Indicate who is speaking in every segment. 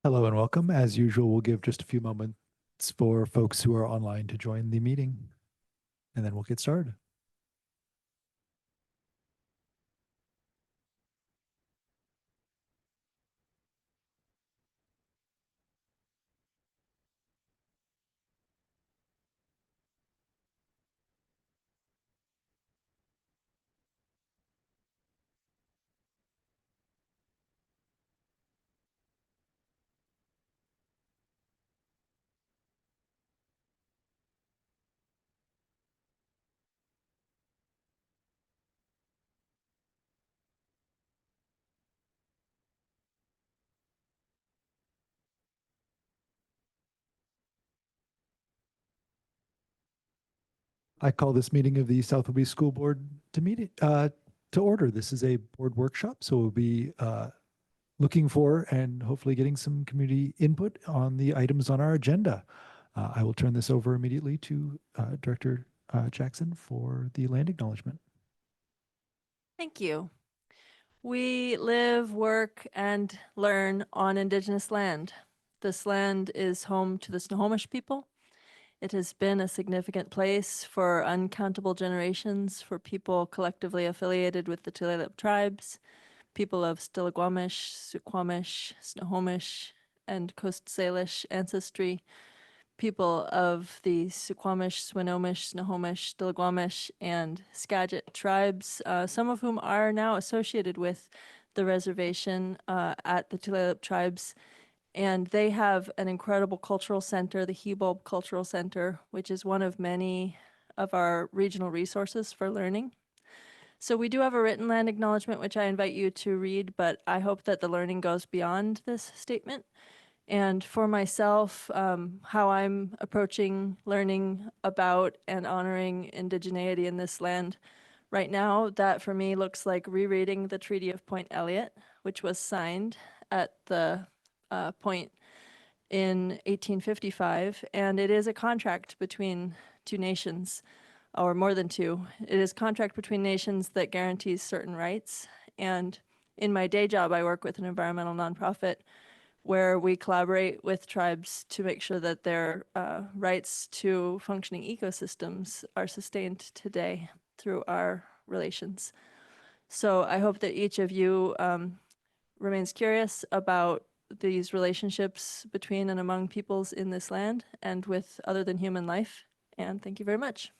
Speaker 1: Hello and welcome. As usual, we'll give just a few moments for folks who are online to join the meeting, and then we'll get started. I call this meeting of the South Louis School Board to order. This is a board workshop, so we'll be looking for and hopefully getting some community input on the items on our agenda. I will turn this over immediately to Director Jackson for the land acknowledgement.
Speaker 2: Thank you. We live, work, and learn on Indigenous land. This land is home to the Snohomish people. It has been a significant place for uncountable generations for people collectively affiliated with the Tulalip tribes, people of Stillaguamish, Suquamish, Snohomish, and Coast Salish ancestry, people of the Suquamish, Swinomish, Snohomish, Stillaguamish, and Skagit tribes, some of whom are now associated with the reservation at the Tulalip tribes. And they have an incredible cultural center, the Hebob Cultural Center, which is one of many of our regional resources for learning. So we do have a written land acknowledgement, which I invite you to read, but I hope that the learning goes beyond this statement. And for myself, how I'm approaching learning about and honoring indigeneity in this land right now, that for me looks like rereading the Treaty of Point Elliott, which was signed at the point in 1855. And it is a contract between two nations, or more than two. It is a contract between nations that guarantees certain rights. And in my day job, I work with an environmental nonprofit where we collaborate with tribes to make sure that their rights to functioning ecosystems are sustained today through our relations. So I hope that each of you remains curious about these relationships between and among peoples in this land and with other than human life. And thank you very much.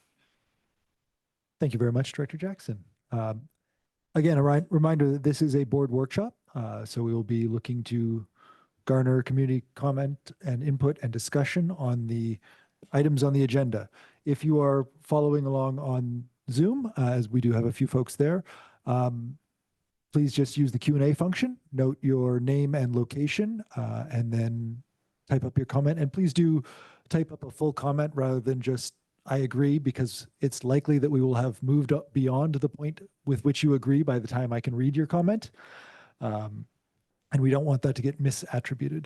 Speaker 1: Thank you very much, Director Jackson. Again, a reminder that this is a board workshop, so we will be looking to garner community comment and input and discussion on the items on the agenda. If you are following along on Zoom, as we do have a few folks there, please just use the Q&A function, note your name and location, and then type up your comment. And please do type up a full comment rather than just I agree, because it's likely that we will have moved up beyond the point with which you agree by the time I can read your comment. And we don't want that to get misattributed.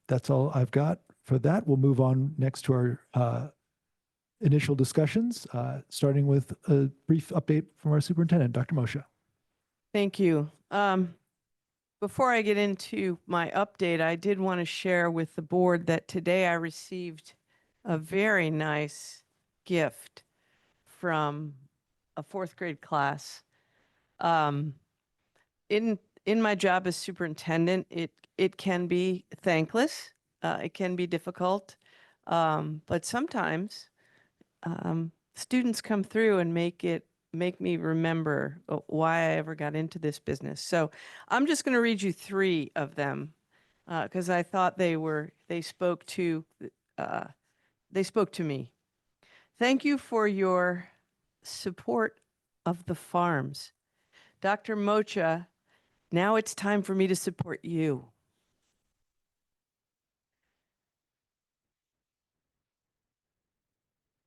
Speaker 1: That's all I've got for that. We'll move on next to our initial discussions, starting with a brief update from our superintendent, Dr. Moshe.
Speaker 3: Thank you. Before I get into my update, I did want to share with the board that today I received a very nice gift from a fourth grade class. In my job as superintendent, it can be thankless. It can be difficult, but sometimes students come through and make me remember why I ever got into this business. So I'm just going to read you 3 of them because I thought they spoke to me. Thank you for your support of the farms. Dr. Mocha, now it's time for me to support you.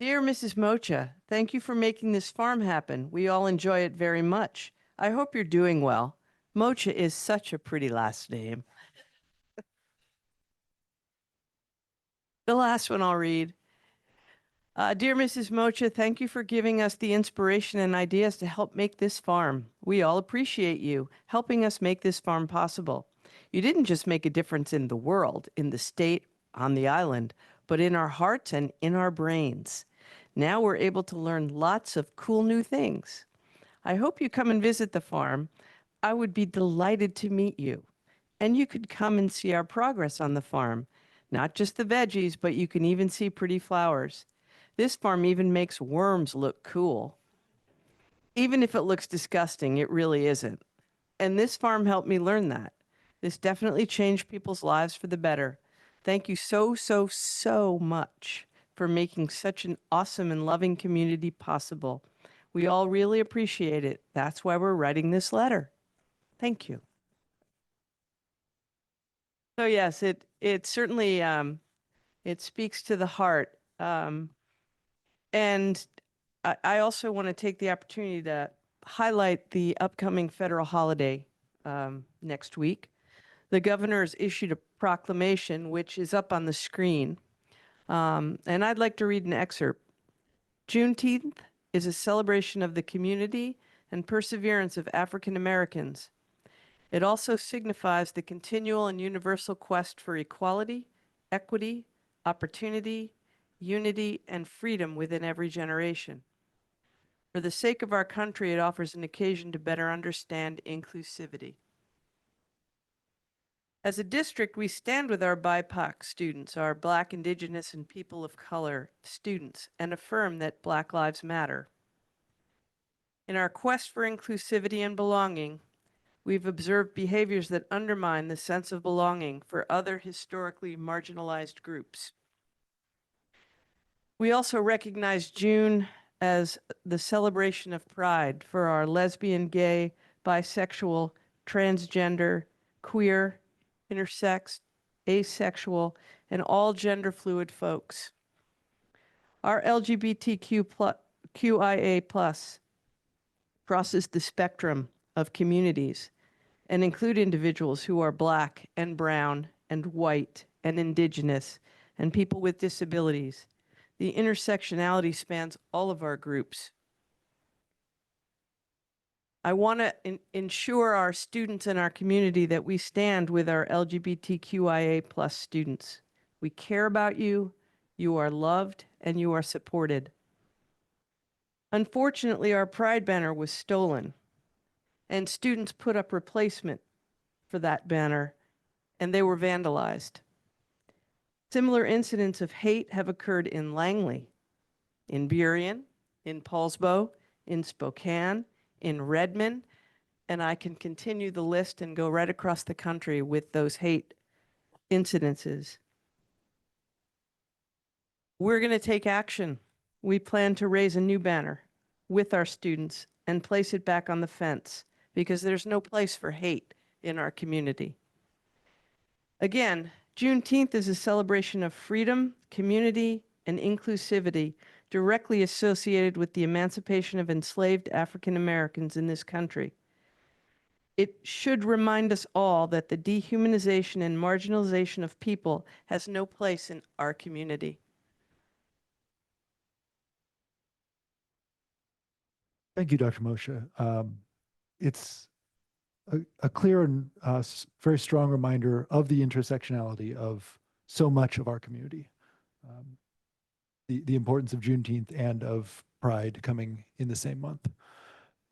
Speaker 3: Dear Mrs. Mocha, thank you for making this farm happen. We all enjoy it very much. I hope you're doing well. Mocha is such a pretty last name. The last one I'll read. Dear Mrs. Mocha, thank you for giving us the inspiration and ideas to help make this farm. We all appreciate you helping us make this farm possible. You didn't just make a difference in the world, in the state, on the island, but in our hearts and in our brains. Now we're able to learn lots of cool new things. I hope you come and visit the farm. I would be delighted to meet you. And you could come and see our progress on the farm. Not just the veggies, but you can even see pretty flowers. This farm even makes worms look cool. Even if it looks disgusting, it really isn't. And this farm helped me learn that. This definitely changed people's lives for the better. Thank you so, so, so much for making such an awesome and loving community possible. We all really appreciate it. That's why we're writing this letter. Thank you. So yes, it certainly it speaks to the heart. And I also want to take the opportunity to highlight the upcoming federal holiday next week. The governor has issued a proclamation, which is up on the screen. And I'd like to read an excerpt. Juneteenth is a celebration of the community and perseverance of African Americans. It also signifies the continual and universal quest for equality, equity, opportunity, unity, and freedom within every generation. For the sake of our country, it offers an occasion to better understand inclusivity. As a district, we stand with our BIPOC students, our Black, Indigenous, and people of color students, and affirm that Black lives matter. In our quest for inclusivity and belonging, we've observed behaviors that undermine the sense of belonging for other historically marginalized groups. We also recognize June as the celebration of pride for our lesbian, gay, bisexual, transgender, queer, intersex, asexual, and all gender fluid folks. Our QIA+ crosses the spectrum of communities and include individuals who are Black and brown and white and Indigenous and people with disabilities. The intersectionality spans all of our groups. I want to ensure our students and our community that we stand with our LGBTQIA+ students. We care about you, you are loved, and you are supported. Unfortunately, our Pride banner was stolen, and students put up replacement for that banner, and they were vandalized. Similar incidents of hate have occurred in Langley, in Burien, in Poulsbo, in Spokane, in Redmond, and I can continue the list and go right across the country with those hate incidences. We're going to take action. We plan to raise a new banner with our students and place it back on the fence because there's no place for hate in our community. Again, Juneteenth is a celebration of freedom, community, and inclusivity directly associated with the emancipation of enslaved African Americans in this country. It should remind us all that the dehumanization and marginalization of people has no place in our community.
Speaker 1: Thank you, Dr. Moshe. It's a clear and very strong reminder of the intersectionality of so much of our community. The importance of Juneteenth and of Pride coming in the same month.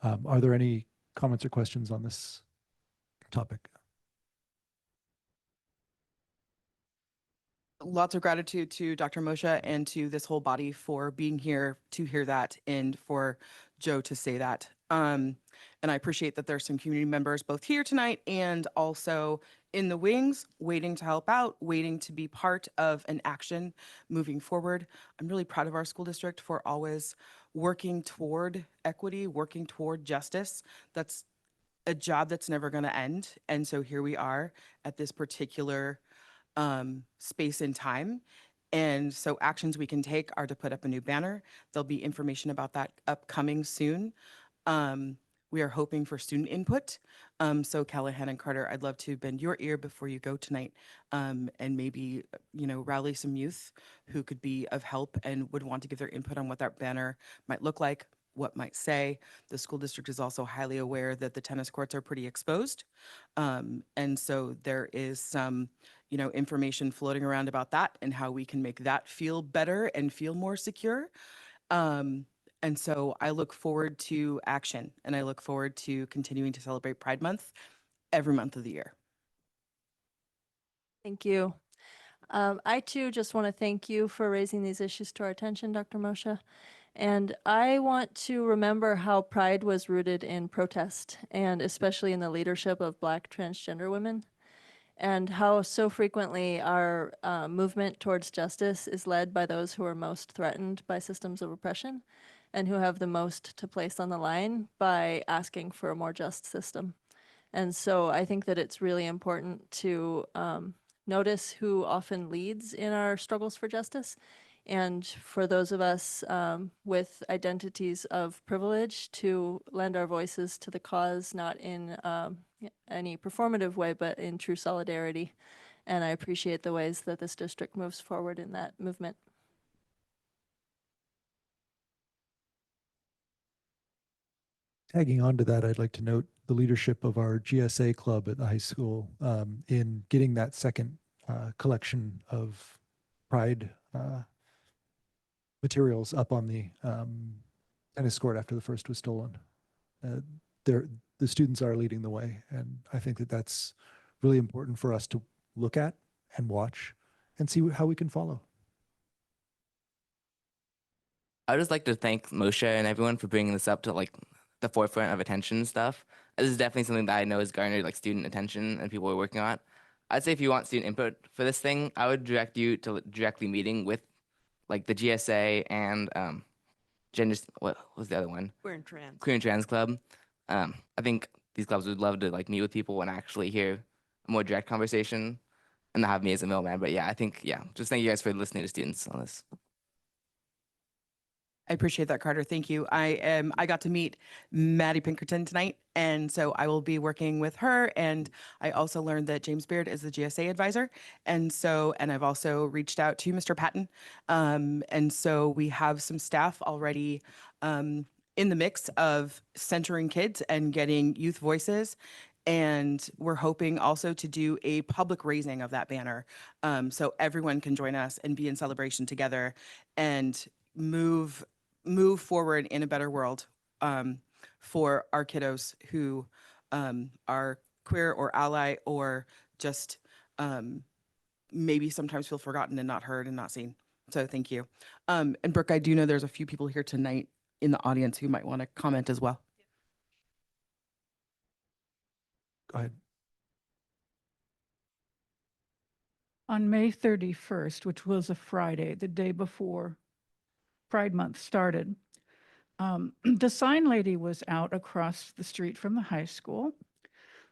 Speaker 1: Are there any comments or questions on this topic?
Speaker 4: Lots of gratitude to Dr. Moshe and to this whole body for being here to hear that and for Joe to say that. And I appreciate that there's some community members both here tonight and also in the wings, waiting to help out, waiting to be part of an action moving forward. I'm really proud of our school district for always working toward equity, working toward justice. That's a job that's never going to end. And so here we are at this particular space and time. And so actions we can take are to put up a new banner. There'll be information about that upcoming soon. We are hoping for student input. So Callahan and Carter, I'd love to bend your ear before you go tonight and maybe, rally some youth who could be of help and would want to give their input on what that banner might look like. what might say. The school district is also highly aware that the tennis courts are pretty exposed. And so there is some, information floating around about that and how we can make that feel better and feel more secure. And so I look forward to action, and I look forward to continuing to celebrate Pride Month every month of the year.
Speaker 2: Thank you. I too just want to thank you for raising these issues to our attention, Dr. Moshe. And I want to remember how Pride was rooted in protest, and especially in the leadership of Black transgender women, and how so frequently our movement towards justice is led by those who are most threatened by systems of oppression and who have the most to place on the line by asking for a more just system. And so I think that it's really important to notice who often leads in our struggles for justice. And for those of us with identities of privilege, to lend our voices to the cause, not in any performative way, but in true solidarity. And I appreciate the ways that this district moves forward in that movement.
Speaker 1: Tagging on to that, I'd like to note the leadership of our GSA club at the high school in getting that second collection of Pride materials up on the tennis court after the first was stolen. The students are leading the way, and I think that that's really important for us to look at and watch and see how we can follow.
Speaker 5: I would just like to thank Moshe and everyone for bringing this up to like the forefront of attention and stuff. This is definitely something that I know has garnered like student attention and people are working on it. I'd say if you want student input for this thing, I would direct you to directly meeting with like the GSA and what was the other one?
Speaker 3: Queer and trans.
Speaker 5: Queer and Trans Club. I think these clubs would love to like meet with people and actually hear a more direct conversation and not have me as a middleman. But yeah, just thank you guys for listening to students on this.
Speaker 4: I appreciate that, Carter. Thank you. I got to meet Maddie Pinkerton tonight, and so I will be working with her. And I also learned that James Beard is the GSA advisor, and I've also reached out to Mr. Patton, and so we have some staff already in the mix of centering kids and getting youth voices. And we're hoping also to do a public raising of that banner, so everyone can join us and be in celebration together and move forward in a better world for our kiddos who are queer or ally or just maybe sometimes feel forgotten and not heard and not seen. So thank you. And Brooke, I do know there's a few people here tonight in the audience who might want to comment as well.
Speaker 1: Go ahead.
Speaker 6: On May 31st, which was a Friday, the day before Pride Month started, the sign lady was out across the street from the high school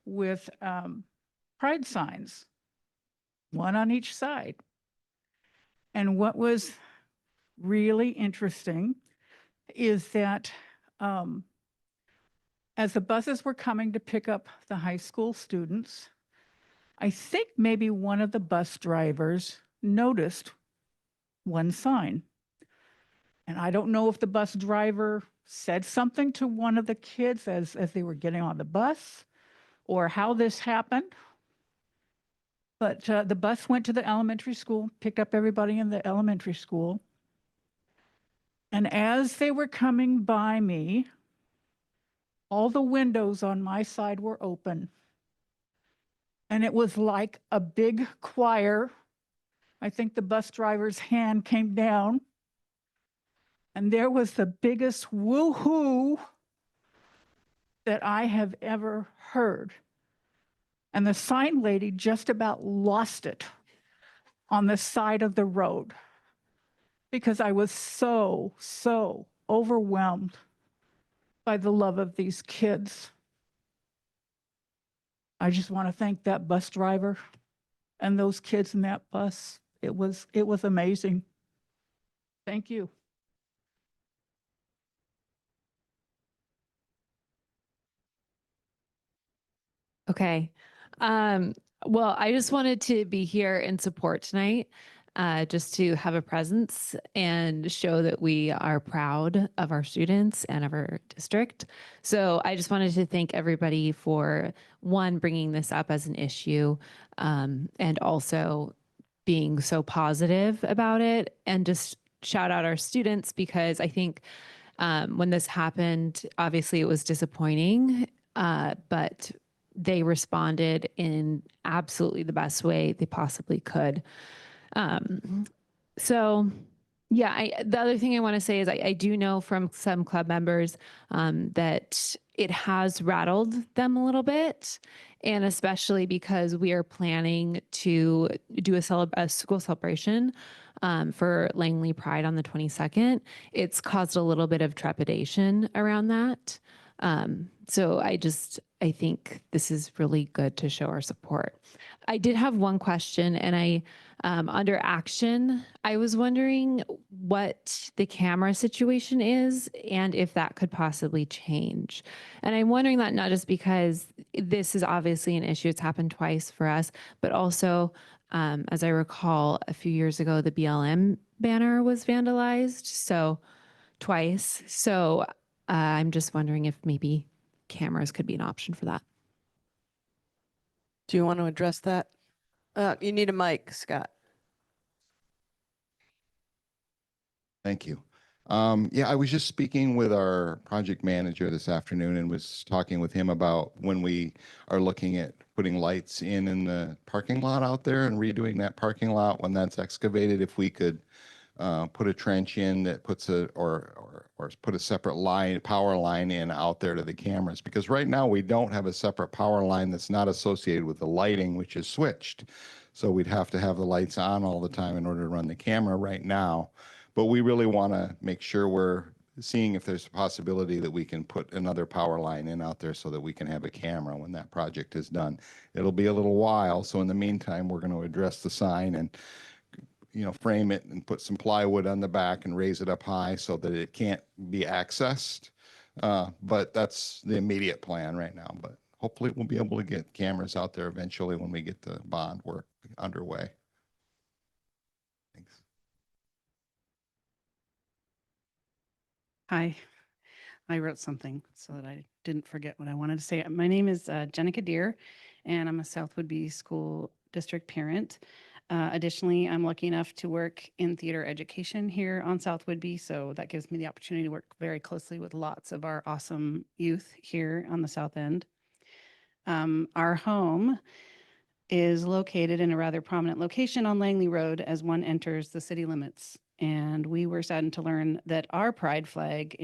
Speaker 6: with Pride signs, one on each side. And what was really interesting is that as the buses were coming to pick up the high school students, I think maybe one of the bus drivers noticed one sign. And I don't know if the bus driver said something to one of the kids as they were getting on the bus or how this happened. But the bus went to the elementary school, picked up everybody in the elementary school. And as they were coming by me, all the windows on my side were open. And it was like a big choir. I think the bus driver's hand came down. And there was the biggest woo-hoo that I have ever heard. And the sign lady just about lost it on the side of the road because I was so overwhelmed by the love of these kids. I just want to thank that bus driver and those kids in that bus. It was amazing. Thank you.
Speaker 7: Okay. Well, I just wanted to be here in support tonight. just to have a presence and show that we are proud of our students and of our district. So I just wanted to thank everybody for, one, bringing this up as an issue, and also being so positive about it, and just shout out our students, because I think when this happened, obviously it was disappointing, but they responded in absolutely the best way they possibly could. So yeah, the other thing I want to say is I do know from some club members that it has rattled them a little bit, and especially because we are planning to do a school celebration for Langley Pride on the 22nd. It's caused a little bit of trepidation around that. So I think this is really good to show our support. I did have one question, and under action, I was wondering what the camera situation is and if that could possibly change. And I'm wondering that not just because this is obviously an issue, it's happened twice for us, but also, as I recall, a few years ago, the BLM banner was vandalized, so twice. So I'm just wondering if maybe cameras could be an option for that.
Speaker 3: Do you want to address that? You need a mic, Scott.
Speaker 8: Thank you. Yeah, I was just speaking with our project manager this afternoon and was talking with him about when we are looking at putting lights in the parking lot out there and redoing that parking lot when that's excavated, if we could put a trench in that puts or put a separate power line in out there to the cameras, because right now we don't have a separate power line that's not associated with the lighting, which is switched. So we'd have to have the lights on all the time in order to run the camera right now. But we really want to make sure we're seeing if there's a possibility that we can put another power line in out there so that we can have a camera when that project is done. It'll be a little while, so in the meantime, we're going to address the sign and frame it and put some plywood on the back and raise it up high so that it can't be accessed. But that's the immediate plan right now. But hopefully we'll be able to get cameras out there eventually when we get the bond work underway. Thanks.
Speaker 9: Hi, I wrote something so that I didn't forget what I wanted to say. My name is Jenica Deer, and I'm a South Woodby School District parent. Additionally, I'm lucky enough to work in theater education here on South Woodby, so that gives me the opportunity to work very closely with lots of our awesome youth here on the South End. Our home is located in a rather prominent location on Langley Road as one enters the city limits. And we were saddened to learn that our pride flag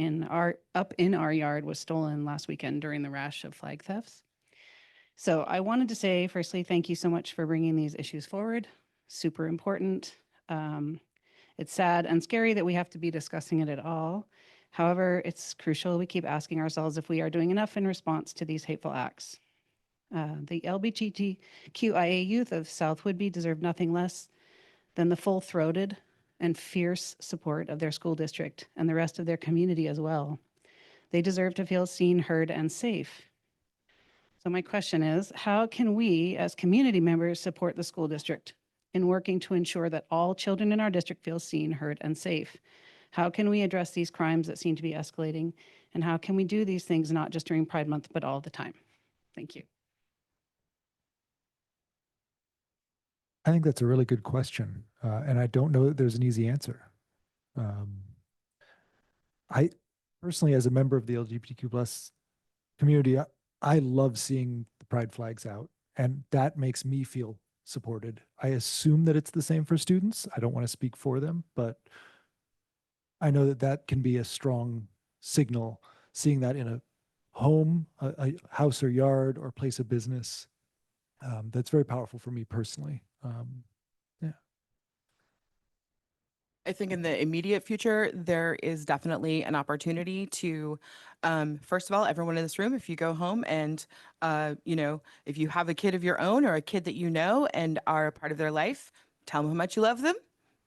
Speaker 9: up in our yard was stolen last weekend during the rash of flag thefts. So I wanted to say, firstly, thank you so much for bringing these issues forward. Super important. It's sad and scary that we have to be discussing it at all. However, it's crucial we keep asking ourselves if we are doing enough in response to these hateful acts. The LGBTQIA youth of South Woodby deserve nothing less than the full-throated and fierce support of their school district and the rest of their community as well. They deserve to feel seen, heard, and safe. So my question is, how can we as community members support the school district in working to ensure that all children in our district feel seen, heard, and safe? How can we address these crimes that seem to be escalating? And how can we do these things not just during Pride Month, but all the time? Thank you.
Speaker 1: I think that's a really good question. And I don't know that there's an easy answer. I personally, as a member of the LGBTQ plus community, I love seeing the pride flags out, and that makes me feel supported. I assume that it's the same for students. I don't want to speak for them, but I know that that can be a strong signal, seeing that in a home, a house or yard or place of business. That's very powerful for me personally. Yeah.
Speaker 4: I think in the immediate future, there is definitely an opportunity to, first of all, everyone in this room, if you go home and, if you have a kid of your own or a kid that you know and are a part of their life, tell them how much you love them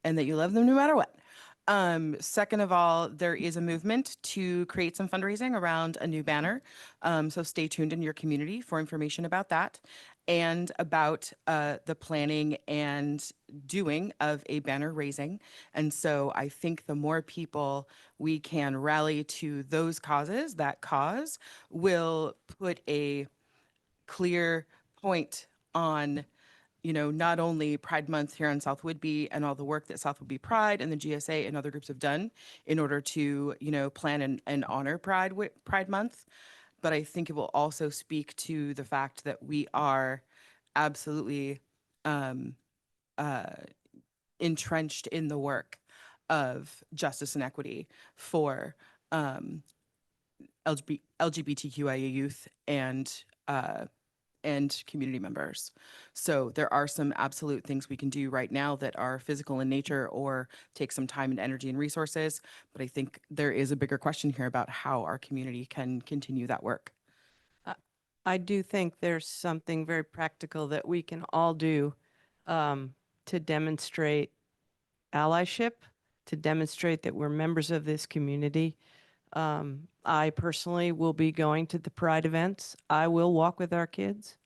Speaker 4: and that you love them no matter what. Second of all, there is a movement to create some fundraising around a new banner. So stay tuned in your community for information about that. and about the planning and doing of a banner raising. And so I think the more people we can rally to those causes, that cause will put a clear point on, you know, not only Pride Month here in South Whidbey and all the work that South Whidbey Pride and the GSA and other groups have done in order to, you know, plan and honor Pride Month, but I think it will also speak to the fact that we are absolutely entrenched in the work of justice and equity for LGBTQIA youth and community members. So there are some absolute things we can do right now that are physical in nature or take some time and energy and resources. But I think there is a bigger question here about how our community can continue that work.
Speaker 3: I do think there's something very practical that we can all do to demonstrate allyship, to demonstrate that we're members of this community. I personally will be going to the Pride events. I will walk with our kids.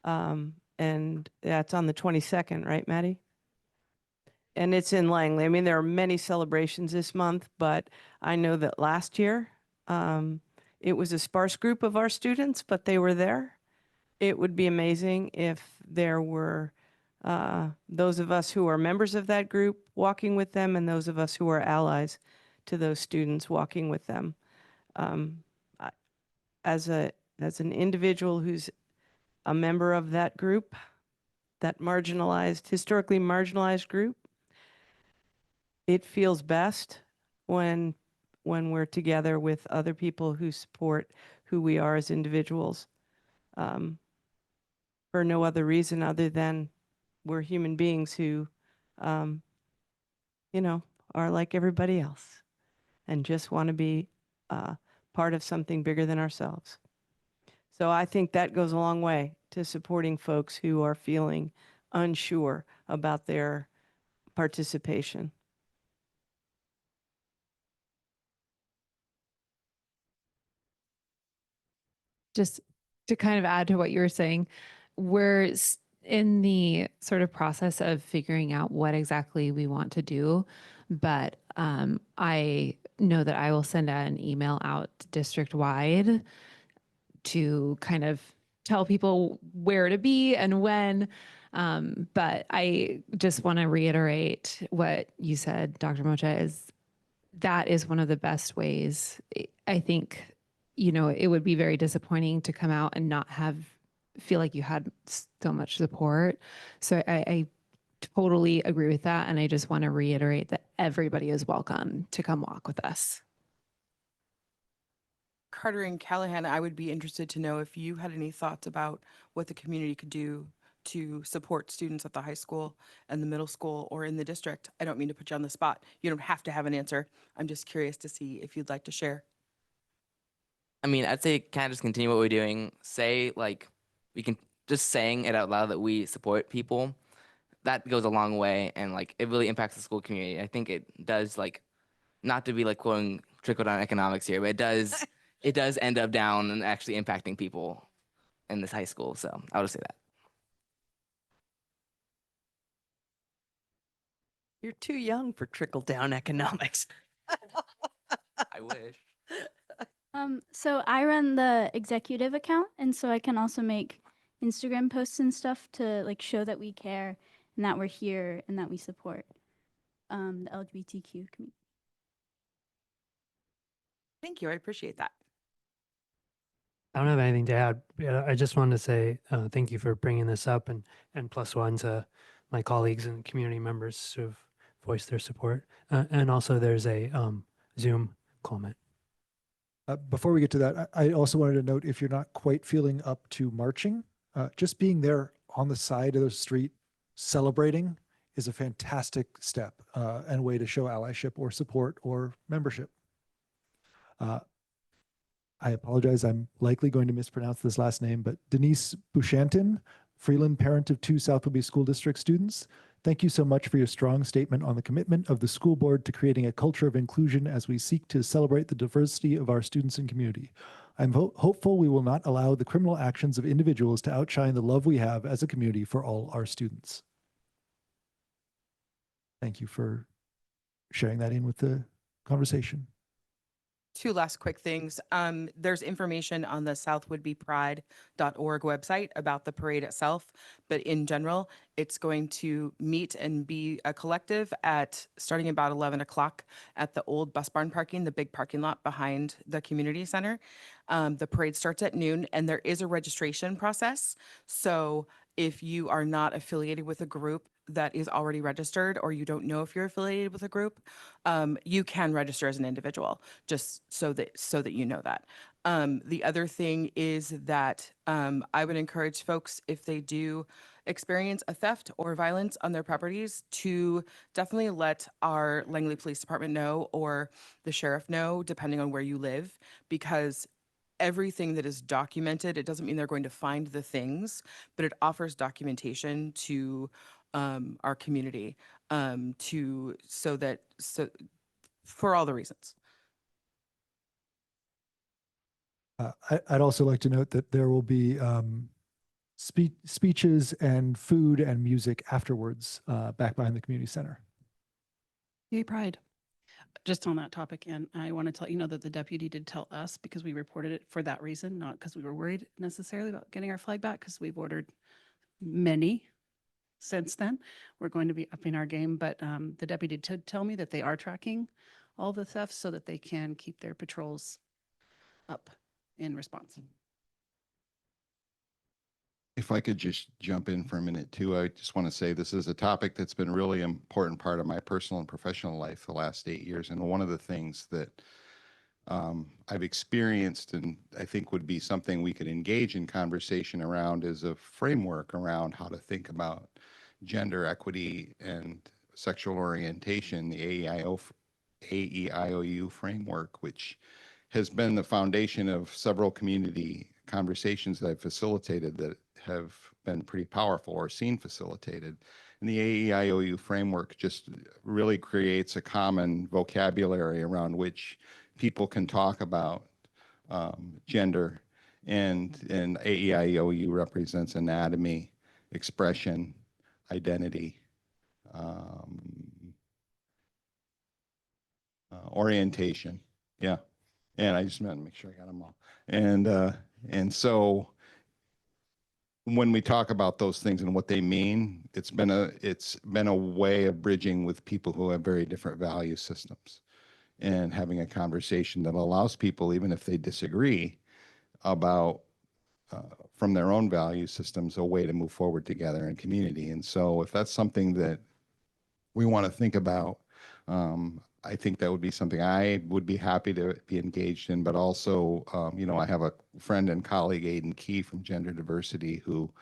Speaker 3: And that's on the 22nd, right, Maddie? And it's in Langley. I mean, there are many celebrations this month, but I know that last year, it was a sparse group of our students, but they were there. It would be amazing if there were those of us who are members of that group walking with them and those of us who are allies to those students walking with them. As an individual who's a member of that group, that marginalized, historically marginalized group, it feels best when we're together with other people who support who we are as individuals, for no other reason other than we're human beings who, you know, are like everybody else and just want to be part of something bigger than ourselves. So I think that goes a long way to supporting folks who are feeling unsure about their participation.
Speaker 7: Just to kind of add to what you were saying, we're in the sort of process of figuring out what exactly we want to do. But I know that I will send an email out district-wide to kind of tell people where to be and when. But I just want to reiterate what you said, Dr. Mocha, is that is one of the best ways. I think, you know, it would be very disappointing to come out and not feel like you had so much support. So I totally agree with that. And I just want to reiterate that everybody is welcome to come walk with us.
Speaker 4: Carter and Callahan, I would be interested to know if you had any thoughts about what the community could do to support students at the high school and the middle school or in the district. I don't mean to put you on the spot. You don't have to have an answer. I'm just curious to see if you'd like to share.
Speaker 5: I mean, I'd say kind of just continue what we're doing. Say, like, we can just saying it out loud that we support people. That goes a long way, and like it really impacts the school community. I think it does, like, not to be like quoting trickle down economics here, but it does end up down and actually impacting people in this high school. So I would just say that.
Speaker 3: You're too young for trickle down economics.
Speaker 5: I wish.
Speaker 10: So I run the executive account, and so I can also make Instagram posts and stuff to like show that we care and that we're here and that we support the LGBTQ community.
Speaker 4: Thank you. I appreciate that.
Speaker 11: I don't have anything to add. I just wanted to say thank you for bringing this up, and plus one to my colleagues and community members who have voiced their support. And also there's a Zoom comment.
Speaker 1: Before we get to that, I also wanted to note, if you're not quite feeling up to marching, just being there on the side of the street celebrating is a fantastic step and way to show allyship or support or membership. I apologize, I'm likely going to mispronounce this last name, but Denise Bushantin, Freeland parent of 2 South Whidbey School District students, thank you so much for your strong statement on the commitment of the school board to creating a culture of inclusion as we seek to celebrate the diversity of our students and community. I'm hopeful we will not allow the criminal actions of individuals to outshine the love we have as a community for all our students. Thank you for sharing that in with the conversation.
Speaker 4: Two last quick things. There's information on the southwoodbepride.org website about the parade itself, but in general, it's going to meet and be a collective at starting about 11 o'clock at the old bus barn parking, the big parking lot behind the community center. The parade starts at noon and there is a registration process. So if you are not affiliated with a group that is already registered, or you don't know if you're affiliated with a group, you can register as an individual, just so that you know that. The other thing is that I would encourage folks, if they do experience a theft or violence on their properties, to definitely let our Langley Police Department know, or the sheriff know, depending on where you live, because everything that is documented, it doesn't mean they're going to find the things, but it offers documentation to our community, so for all the reasons.
Speaker 1: I'd also like to note that there will be speeches and food and music afterwards back behind the community center.
Speaker 9: Yay, Pride. Just on that topic, and I want to let you know that the deputy did tell us, because we reported it for that reason, not because we were worried necessarily about getting our flag back, because we've ordered many since then. We're going to be upping our game, but the deputy did tell me that they are tracking all the thefts so that they can keep their patrols up in response.
Speaker 8: If I could just jump in for a minute too, I just want to say this is a topic that's been really important part of my personal and professional life the last 8 years. And one of the things that I've experienced, and I think would be something we could engage in conversation around, is a framework around how to think about gender equity and sexual orientation, the AEIOU framework, which has been the foundation of several community conversations that I've facilitated that have been pretty powerful or seen facilitated. And the AEIOU framework just really creates a common vocabulary around which people can talk about gender, and AEIOU represents anatomy, expression, identity, orientation. Yeah. And I just meant to make sure I got them all. And so when we talk about those things and what they mean, it's been a way of bridging with people who have very different value systems, and having a conversation that allows people, even if they disagree about from their own value systems, a way to move forward together in community. And so if that's something that we want to think about, I think that would be something I would be happy to be engaged in, but also, I have a friend and colleague, Aiden Key from Gender Diversity, who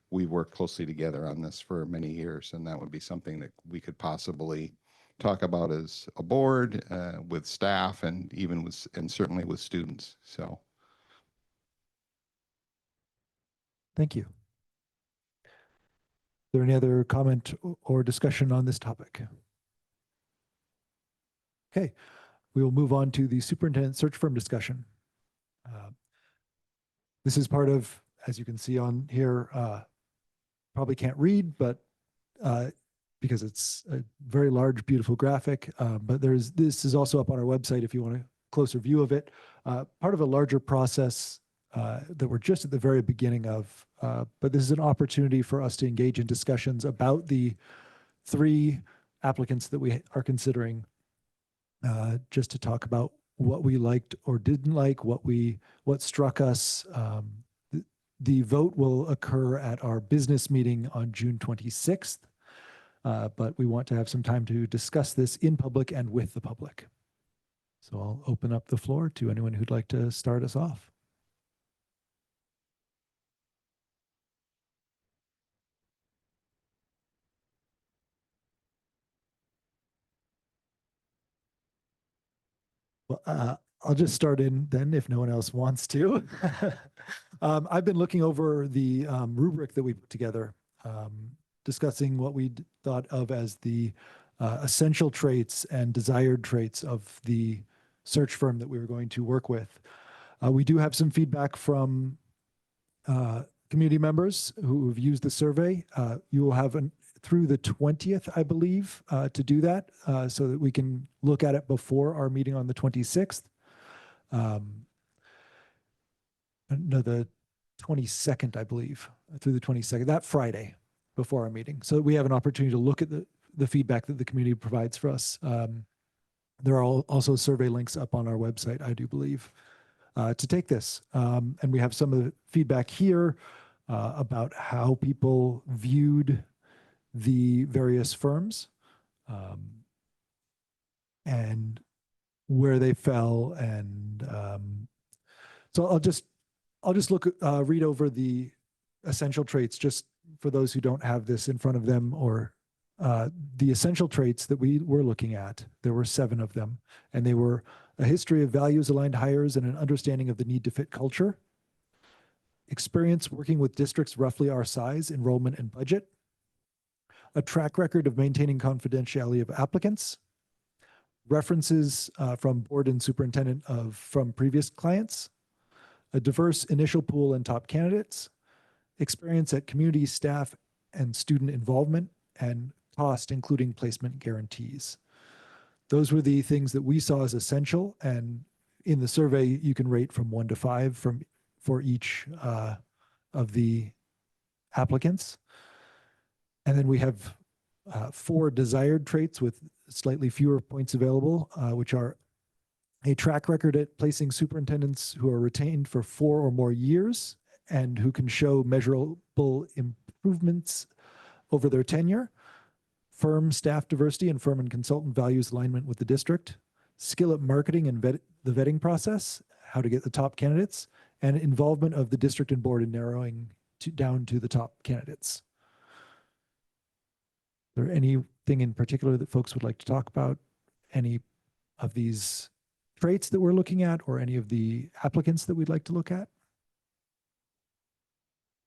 Speaker 8: we've worked closely together on this for many years. And that would be something that we could possibly talk about as a board, with staff, and even and certainly with students. So.
Speaker 1: Thank you. Is there any other comment or discussion on this topic? Okay, we will move on to the superintendent search firm discussion. This is part of, as you can see on here, probably can't read, but because it's a very large, beautiful graphic, but this is also up on our website if you want a closer view of it. Part of a larger process that we're just at the very beginning of, but this is an opportunity for us to engage in discussions about the 3 applicants that we are considering, just to talk about what we liked or didn't like, what struck us. The vote will occur at our business meeting on June 26th, but we want to have some time to discuss this in public and with the public. So I'll open up the floor to anyone who'd like to start us off. Well, I'll just start in then if no one else wants to. I've been looking over the rubric that we put together, discussing what we thought of as the essential traits and desired traits of the search firm that we were going to work with. We do have some feedback from community members who have used the survey. You will have through the 20th, I believe, to do that so that we can look at it before our meeting on the 26th. No, the 22nd, I believe, through the 22nd, that Friday before our meeting. So we have an opportunity to look at the feedback that the community provides for us. There are also survey links up on our website, I do believe, to take this. And we have some of the feedback here about how people viewed the various firms and where they fell. And so I'll just read over the essential traits just for those who don't have this in front of them, or the essential traits that we were looking at. There were 7 of them, and they were a history of values-aligned hires and an understanding of the need to fit culture, experience working with districts roughly our size, enrollment and budget, a track record of maintaining confidentiality of applicants, references from board and superintendent from previous clients, a diverse initial pool and top candidates, experience at community staff and student involvement, and cost, including placement guarantees. Those were the things that we saw as essential. And in the survey, you can rate from 1 to 5 for each of the applicants. And then we have 4 desired traits with slightly fewer points available, which are a track record at placing superintendents who are retained for 4 or more years and who can show measurable improvements over their tenure, firm staff diversity and firm and consultant values alignment with the district, skill at marketing and the vetting process, how to get the top candidates, and involvement of the district and board in narrowing down to the top candidates. Is there anything in particular that folks would like to talk about? Any of these traits that we're looking at, or any of the applicants that we'd like to look at?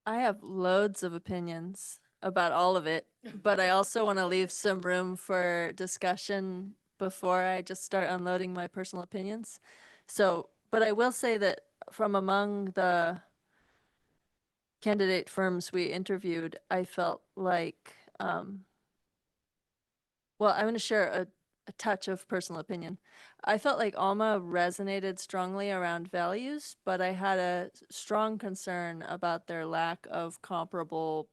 Speaker 2: I have loads of opinions about all of it, but I also want to leave some room for discussion before I just start unloading my personal opinions. So, but I will say that from among the candidate firms we interviewed, I felt like, well, I'm going to share a touch of personal opinion. I felt like Alma resonated strongly around values, but I had a strong concern about their lack of comparable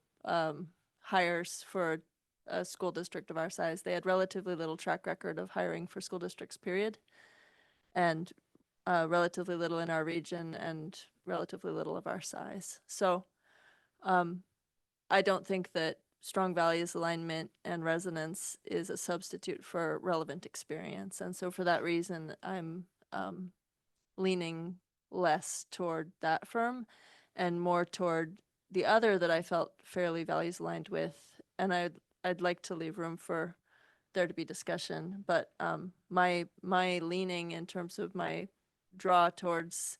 Speaker 2: hires for a school district of our size. They had relatively little track record of hiring for school districts, period, and relatively little in our region and relatively little of our size. So I don't think that strong values alignment and resonance is a substitute for relevant experience. And so for that reason, I'm leaning less toward that firm and more toward the other that I felt fairly values aligned with. And I'd like to leave room for there to be discussion, but my leaning in terms of my draw towards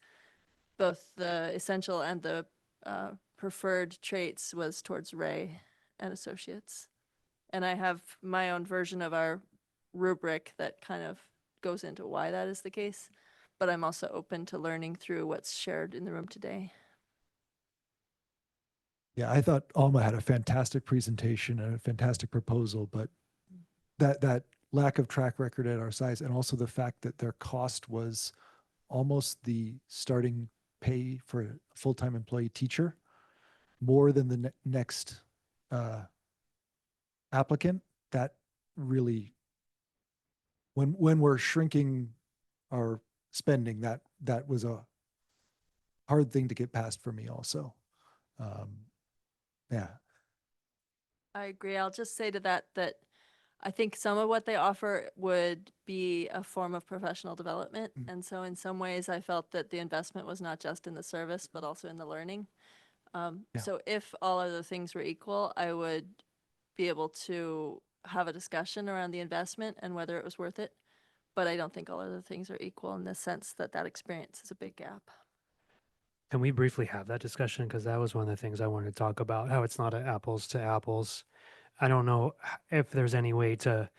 Speaker 2: both the essential and the preferred traits was towards Ray and Associates. And I have my own version of our rubric that kind of goes into why that is the case, but I'm also open to learning through what's shared in the room today.
Speaker 1: Yeah, I thought Alma had a fantastic presentation and a fantastic proposal, but that lack of track record at our size, and also the fact that their cost was almost the starting pay for a full-time employee teacher, more than the next applicant, that really, when we're shrinking our spending, that was a hard thing to get past for me also. Yeah.
Speaker 2: I agree. I'll just say to that I think some of what they offer would be a form of professional development.
Speaker 1: Mm.
Speaker 2: And so in some ways, I felt that the investment was not just in the service, but also in the learning.
Speaker 1: Yeah.
Speaker 2: So if all other things were equal, I would be able to have a discussion around the investment and whether it was worth it. But I don't think all other things are equal in the sense that that experience is a big gap.
Speaker 11: Can we briefly have that discussion? Because that was one of the things I wanted to talk about, how it's not an apples to apples. I don't know if there's any way to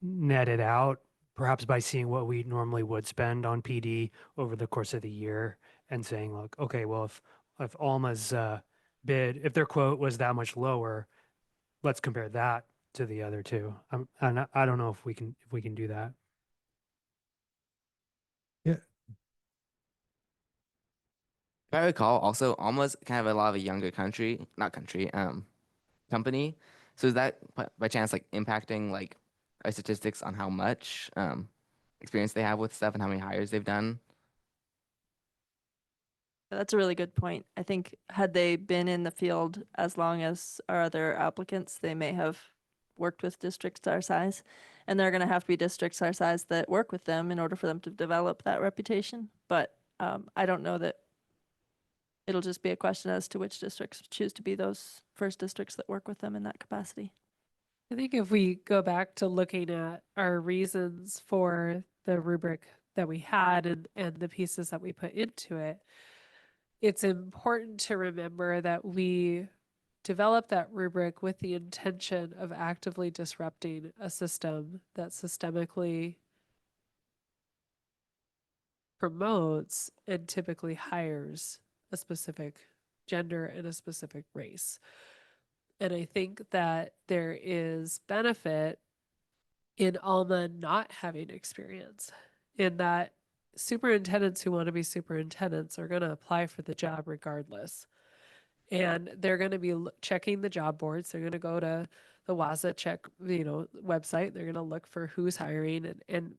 Speaker 11: net it out, perhaps by seeing what we normally would spend on PD over the course of the year and saying, look, okay, well, if Alma's bid, if their quote was that much lower, let's compare that to the other two. And I don't know if we can do that.
Speaker 5: If I recall, also Alma's kind of a lot of a younger company. So is that by chance like impacting like our statistics on how much experience they have with stuff and how many hires they've done?
Speaker 2: That's a really good point. I think had they been in the field as long as our other applicants, they may have worked with districts our size. And there are going to have to be districts our size that work with them in order for them to develop that reputation. But I don't know that it'll just be a question as to which districts choose to be those first districts that work with them in that capacity.
Speaker 12: I think if we go back to looking at our reasons for the rubric that we had and the pieces that we put into it, it's important to remember that we developed that rubric with the intention of actively disrupting a system that systemically promotes and typically hires a specific gender and a specific race. And I think that there is benefit in Alma not having experience, in that superintendents who want to be superintendents are going to apply for the job regardless. And they're going to be checking the job boards. They're going to go to the WASA website. They're going to look for who's hiring, and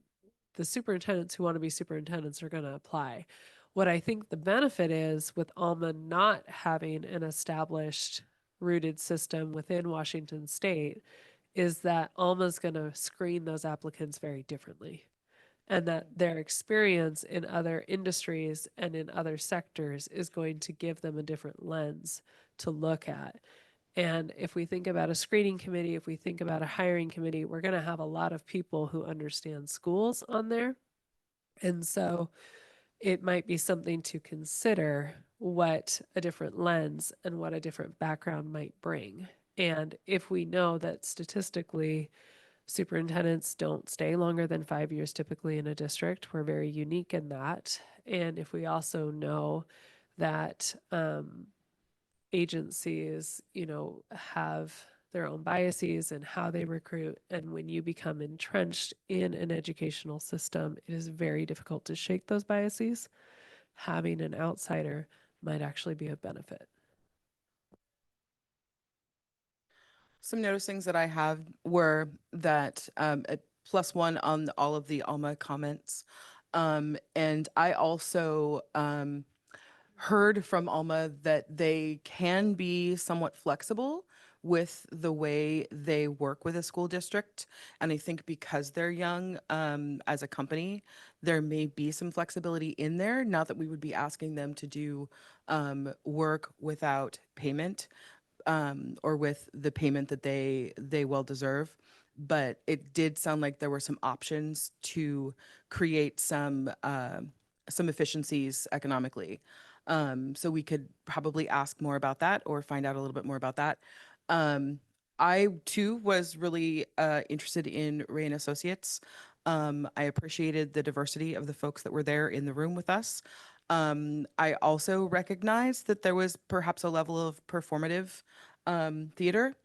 Speaker 12: the superintendents who want to be superintendents are going to apply. What I think the benefit is with Alma not having an established rooted system within Washington State is that Alma's going to screen those applicants very differently, and that their experience in other industries and in other sectors is going to give them a different lens to look at. And if we think about a screening committee, if we think about a hiring committee, we're going to have a lot of people who understand schools on there. And so it might be something to consider what a different lens and what a different background might bring. And if we know that statistically, superintendents don't stay longer than 5 years typically in a district, we're very unique in that. And if we also know that agencies, have their own biases and how they recruit, and when you become entrenched in an educational system, it is very difficult to shake those biases. Having an outsider might actually be a benefit.
Speaker 4: Some noticings that I have were that at +1 on all of the Alma comments. And I also heard from Alma that they can be somewhat flexible with the way they work with a school district. And I think because they're young as a company, there may be some flexibility in there. Not that we would be asking them to do work without payment or with the payment that they well deserve. But it did sound like there were some options to create some efficiencies economically. So we could probably ask more about that or find out a little bit more about that. I too was really interested in Ray and Associates. I appreciated the diversity of the folks that were there in the room with us. I also recognized that there was perhaps a level of performative theater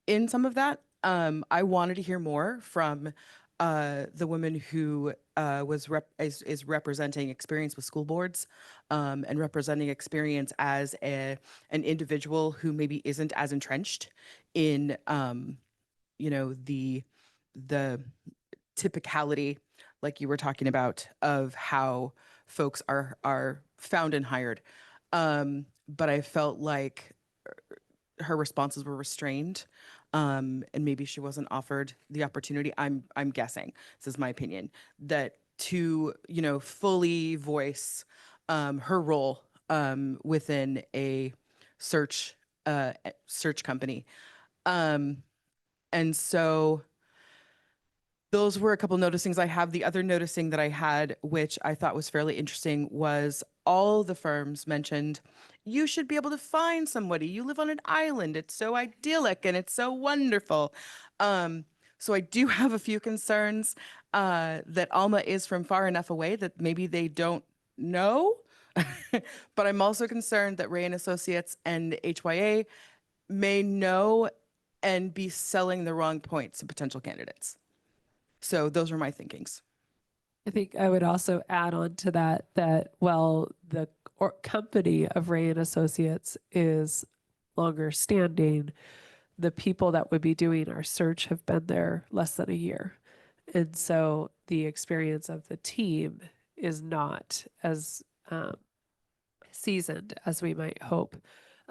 Speaker 4: in some of that. I wanted to hear more from the woman who is representing experience with school boards and representing experience as an individual who maybe isn't as entrenched in the typicality, like you were talking about, of how folks are found and hired. But I felt like her responses were restrained. And maybe she wasn't offered the opportunity. I'm guessing, this is my opinion, that to fully voice her role within a search company. And so those were a couple noticings I have. The other noticing that I had, which I thought was fairly interesting, was all the firms mentioned, you should be able to find somebody. You live on an island. It's so idyllic and it's so wonderful. So I do have a few concerns that Alma is from far enough away that maybe they don't know. But I'm also concerned that Ray and Associates and HYA may know and be selling the wrong points to potential candidates. So those are my thinkings.
Speaker 12: I think I would also add on to that while the company of Ray and Associates is longer standing, the people that would be doing our search have been there less than a year. And so the experience of the team is not as seasoned as we might hope.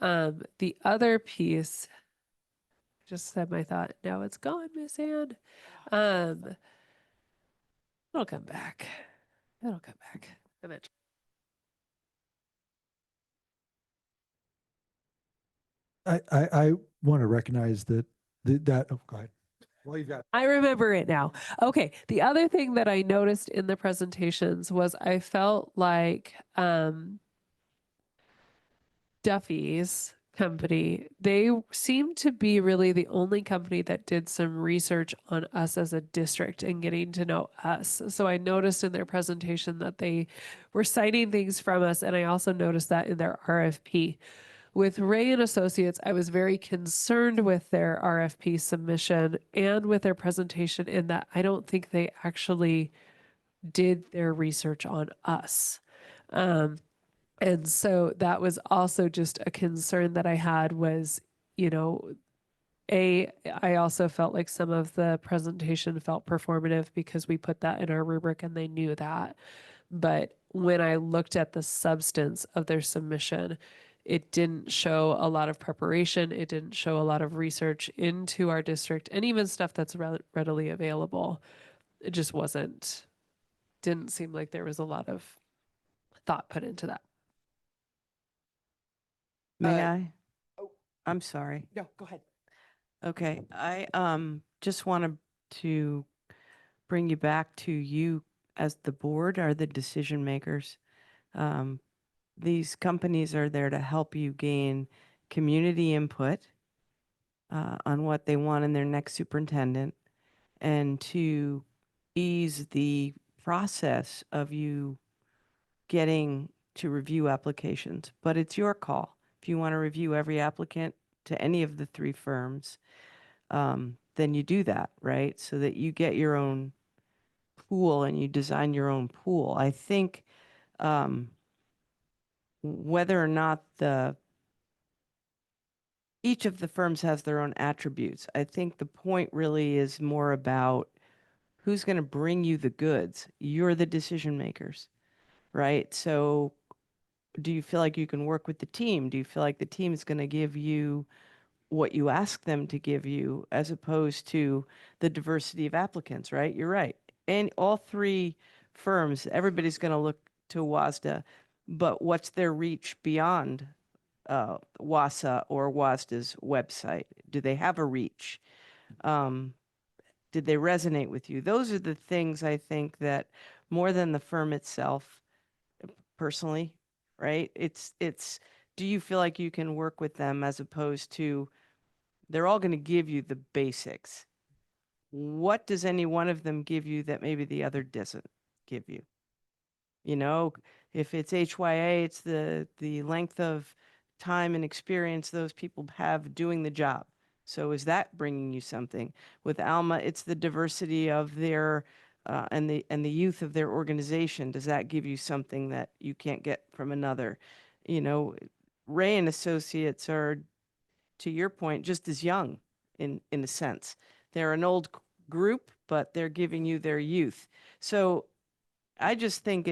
Speaker 12: The other piece, just said my thought, now it's gone, Miss Ann. It'll come back. It'll come back eventually.
Speaker 1: I want to recognize that oh, go ahead. Well, you've got.
Speaker 12: I remember it now. Okay. The other thing that I noticed in the presentations was I felt like Duffy's company, they seemed to be really the only company that did some research on us as a district and getting to know us. So I noticed in their presentation that they were citing things from us. And I also noticed that in their RFP. With Ray and Associates, I was very concerned with their RFP submission and with their presentation in that I don't think they actually did their research on us. And so that was also just a concern that I had was, you know, I also felt like some of the presentation felt performative because we put that in our rubric and they knew that. But when I looked at the substance of their submission, it didn't show a lot of preparation. It didn't show a lot of research into our district and even stuff that's readily available. It just didn't seem like there was a lot of thought put into that.
Speaker 3: May I? I'm sorry.
Speaker 4: No, go ahead.
Speaker 3: Okay, I just wanted to bring you back to you as the board are the decision makers. These companies are there to help you gain community input on what they want in their next superintendent and to ease the process of you getting to review applications. But it's your call. If you want to review every applicant to any of the three firms, then you do that, right? So that you get your own pool and you design your own pool. I think whether or not each of the firms has their own attributes. I think the point really is more about who's going to bring you the goods. You're the decision makers, right? So do you feel like you can work with the team? Do you feel like the team is going to give you what you ask them to give you as opposed to the diversity of applicants, right? You're right. And all three firms, everybody's going to look to WASDA, but what's their reach beyond WASA or WASDA's website? Do they have a reach? Did they resonate with you? Those are the things I think that more than the firm itself, personally, right? It's do you feel like you can work with them as opposed to they're all going to give you the basics. What does any one of them give you that maybe the other doesn't give you? You know, if it's HYA, it's the length of time and experience those people have doing the job. So is that bringing you something? With Alma, it's the diversity of their and the youth of their organization. Does that give you something that you can't get from another? You know, Ray and Associates are, to your point, just as young in a sense. They're an old group, but they're giving you their youth. So I just think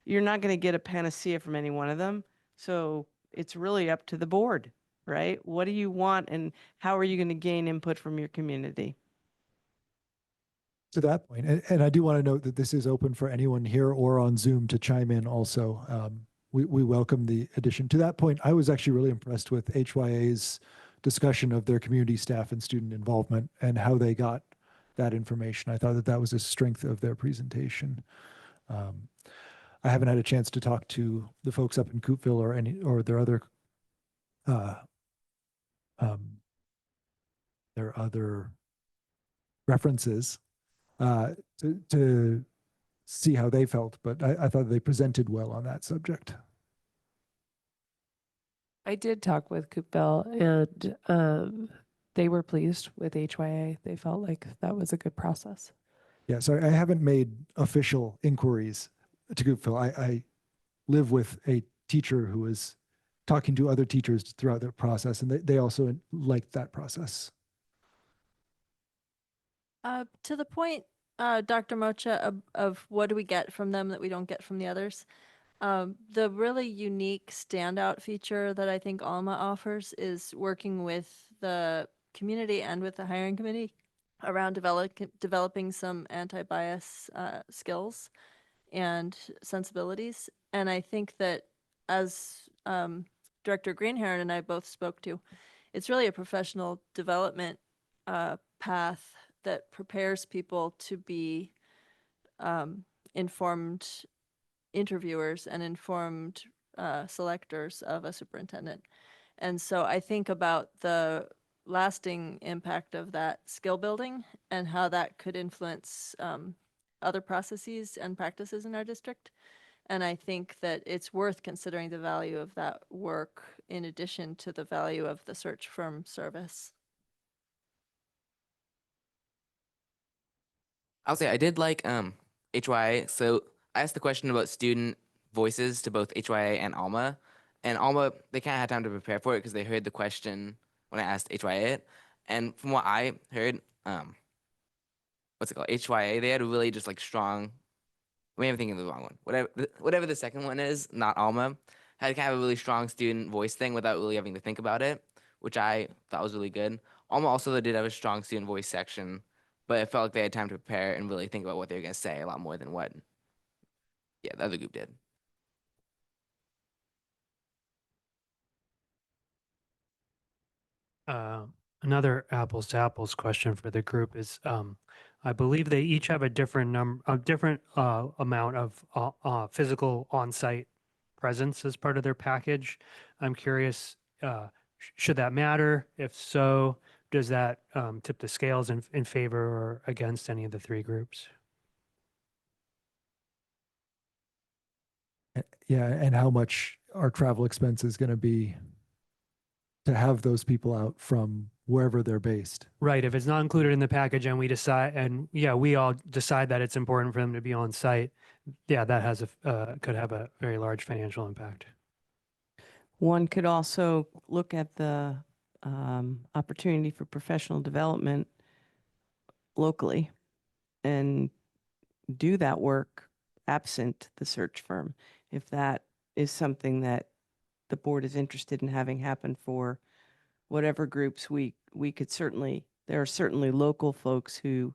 Speaker 3: you're not going to get a panacea from any one of them. So it's really up to the board, right? What do you want and how are you going to gain input from your community?
Speaker 1: To that point, and I do want to note that this is open for anyone here or on Zoom to chime in also. We welcome the addition. To that point, I was actually really impressed with HYA's discussion of their community staff and student involvement and how they got that information. I thought that was a strength of their presentation. I haven't had a chance to talk to the folks up in Coupeville or their other references to see how they felt, but I thought they presented well on that subject.
Speaker 12: I did talk with Coopville, and they were pleased with HYA. They felt like that was a good process.
Speaker 1: Yeah, so I haven't made official inquiries to Goopville. I live with a teacher who is talking to other teachers throughout the process, and they also liked that process.
Speaker 2: To the point, Dr. Mocha, of what do we get from them that we don't get from the others? The really unique standout feature that I think Alma offers is working with the community and with the hiring committee around developing some anti-bias skills and sensibilities. And I think that as Director Greenhair and I both spoke to, it's really a professional development path that prepares people to be informed interviewers and informed selectors of a superintendent. And so I think about the lasting impact of that skill building and how that could influence other processes and practices in our district. And I think that it's worth considering the value of that work in addition to the value of the search firm service.
Speaker 5: I'll say I did like HYA. So I asked the question about student voices to both HYA and Alma. And Alma, they kind of had time to prepare for it because they heard the question when I asked HYA it. And from what I heard, what's it called? HYA, they had a really just like strong, maybe I'm thinking of the wrong one. Whatever the second one is, not Alma, had kind of a really strong student voice thing without really having to think about it, which I thought was really good. Alma also did have a strong student voice section, but it felt like they had time to prepare and really think about what they were going to say a lot more than what, yeah, the other group did.
Speaker 11: Another apples to apples question for the group is, I believe they each have a different amount of physical on-site presence as part of their package. I'm curious, should that matter? If so, does that tip the scales in favor or against any of the three groups?
Speaker 1: Yeah, and how much our travel expense is going to be to have those people out from wherever they're based.
Speaker 11: Right. If it's not included in the package and we decide, and yeah, we all decide that it's important for them to be on site, yeah, that has could have a very large financial impact.
Speaker 3: One could also look at the opportunity for professional development locally and do that work absent the search firm. If that is something that the board is interested in having happen for whatever groups, we could certainly, there are certainly local folks who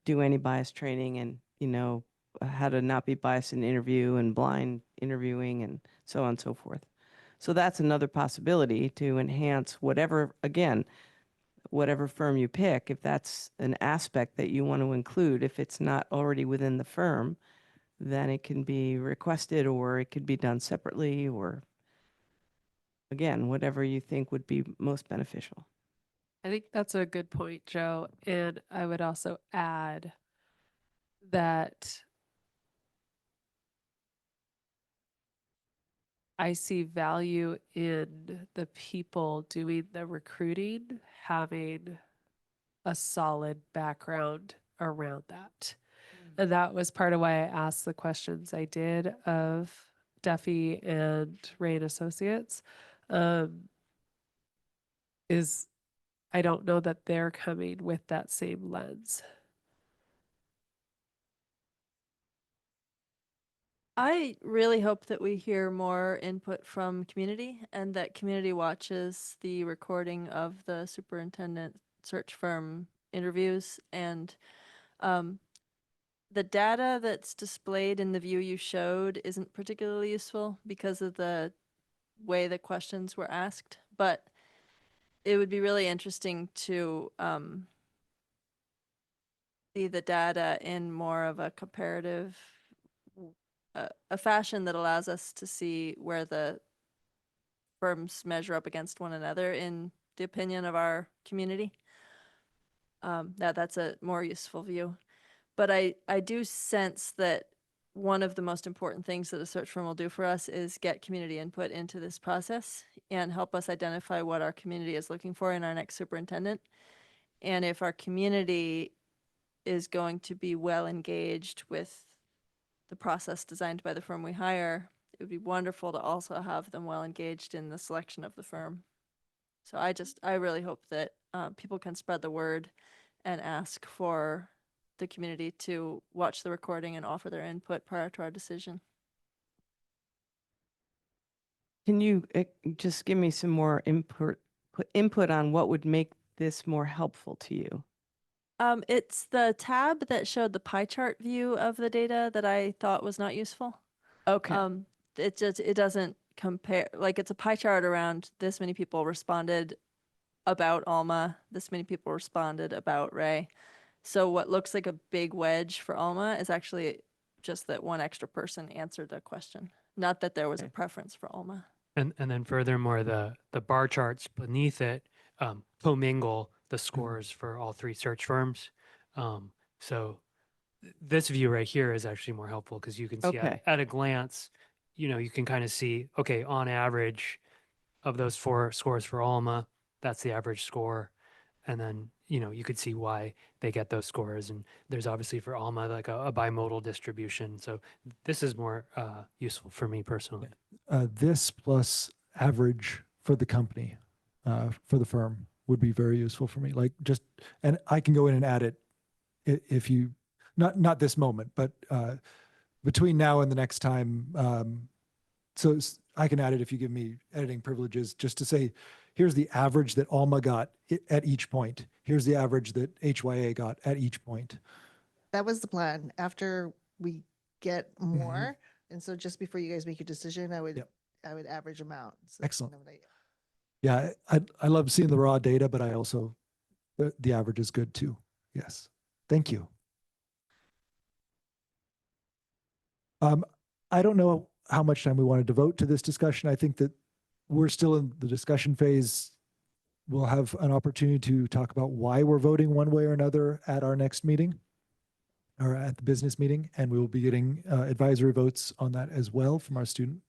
Speaker 3: do anti-bias training and, you know, how to not be biased in interview and blind interviewing and so on and so forth. So that's another possibility to enhance whatever, again, whatever firm you pick, if that's an aspect that you want to include, if it's not already within the firm, then it can be requested or it could be done separately or, again, whatever you think would be most beneficial.
Speaker 12: I think that's a good point, Joe. And I would also add that I see value in the people doing the recruiting having a solid background around that. And that was part of why I asked the questions I did of Duffy and Ray and Associates. Is I don't know that they're coming with that same lens.
Speaker 2: I really hope that we hear more input from community and that community watches the recording of the superintendent search firm interviews. And the data that's displayed in the view you showed isn't particularly useful because of the way the questions were asked, but it would be really interesting to see the data in more of a comparative a fashion that allows us to see where the firms measure up against one another in the opinion of our community. That's a more useful view. But I do sense that one of the most important things that a search firm will do for us is get community input into this process and help us identify what our community is looking for in our next superintendent. And if our community is going to be well engaged with the process designed by the firm we hire, it would be wonderful to also have them well engaged in the selection of the firm. So I really hope that people can spread the word and ask for the community to watch the recording and offer their input prior to our decision.
Speaker 3: Can you just give me some more input on what would make this more helpful to you?
Speaker 2: It's the tab that showed the pie chart view of the data that I thought was not useful.
Speaker 3: Okay.
Speaker 2: It doesn't compare, like it's a pie chart around this many people responded about Alma, this many people responded about Ray. So what looks like a big wedge for Alma is actually just that one extra person answered a question, not that there was a preference for Alma.
Speaker 11: And then furthermore, the bar charts beneath it commingle the scores for all three search firms. So this view right here is actually more helpful because you can see
Speaker 3: Okay.
Speaker 11: at a glance, you can kind of see, okay, on average of those 4 scores for Alma, that's the average score. And then, you could see why they get those scores. And there's obviously for Alma, like a bimodal distribution. So this is more useful for me personally.
Speaker 1: This plus average for the company, for the firm would be very useful for me. Like and I can go in and add it if you, not this moment, but between now and the next time. So I can add it if you give me editing privileges, just to say, here's the average that Alma got at each point. Here's the average that HYA got at each point.
Speaker 13: That was the plan. After we get more, and so just before you guys make your decision, I would average them out. So that's
Speaker 1: Excellent.
Speaker 13: kind of what
Speaker 1: Yeah, I love seeing the raw data, but I also, the average is good too. Yes. Thank you. I don't know how much time we want to devote to this discussion. I think that we're still in the discussion phase. We'll have an opportunity to talk about why we're voting one way or another at our next meeting or at the business meeting. And we will be getting advisory votes on that as well from our student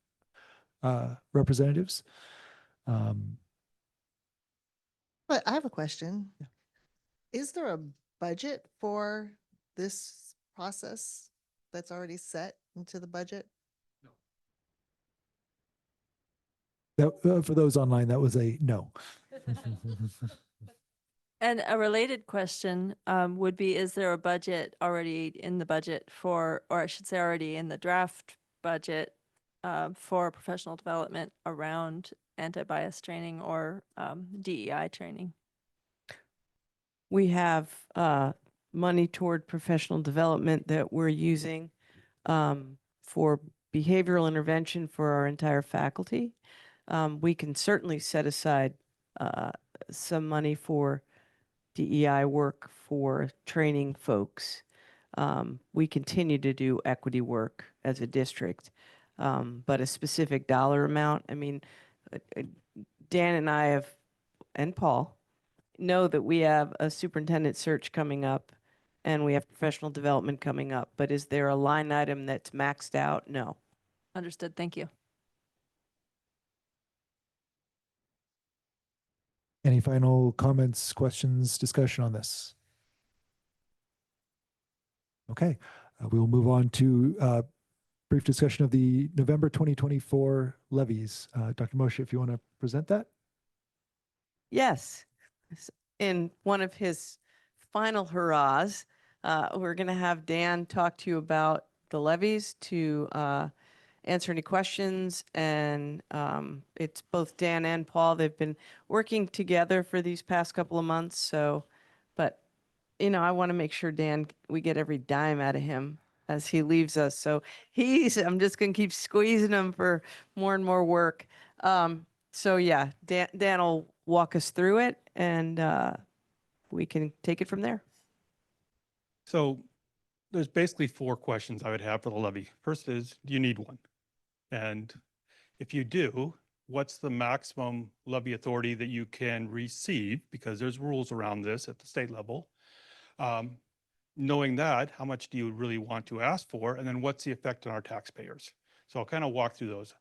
Speaker 1: representatives.
Speaker 13: But I have a question. Is there a budget for this process that's already set into the budget?
Speaker 1: That, for those online, that was a no.
Speaker 2: And a related question would be, is there a budget already in the budget for, or I should say already in the draft budget for professional development around anti-bias training or DEI training?
Speaker 3: We have money toward professional development that we're using for behavioral intervention for our entire faculty. We can certainly set aside some money for DEI work for training folks. We continue to do equity work as a district, but a specific dollar amount, I mean, Dan and I have, and Paul, know that we have a superintendent search coming up and we have professional development coming up, but is there a line item that's maxed out? No.
Speaker 2: Understood. Thank you.
Speaker 1: Any final comments, questions, discussion on this? Okay, we will move on to brief discussion of the November 2024 levies. Dr. Moshe, if you want to present that.
Speaker 3: Yes. In one of his final hurrahs, we're going to have Dan talk to you about the levies to answer any questions. And it's both Dan and Paul. They've been working together for these past couple of months. So, but, I want to make sure Dan, we get every dime out of him as he leaves us. So I'm just going to keep squeezing him for more and more work. So yeah, Dan will walk us through it and we can take it from there.
Speaker 14: So there's basically 4 questions I would have for the levy. First is, do you need one? And if you do, what's the maximum levy authority that you can receive? Because there's rules around this at the state level. Knowing that, how much do you really want to ask for? And then what's the effect on our taxpayers? So I'll kind of walk through those.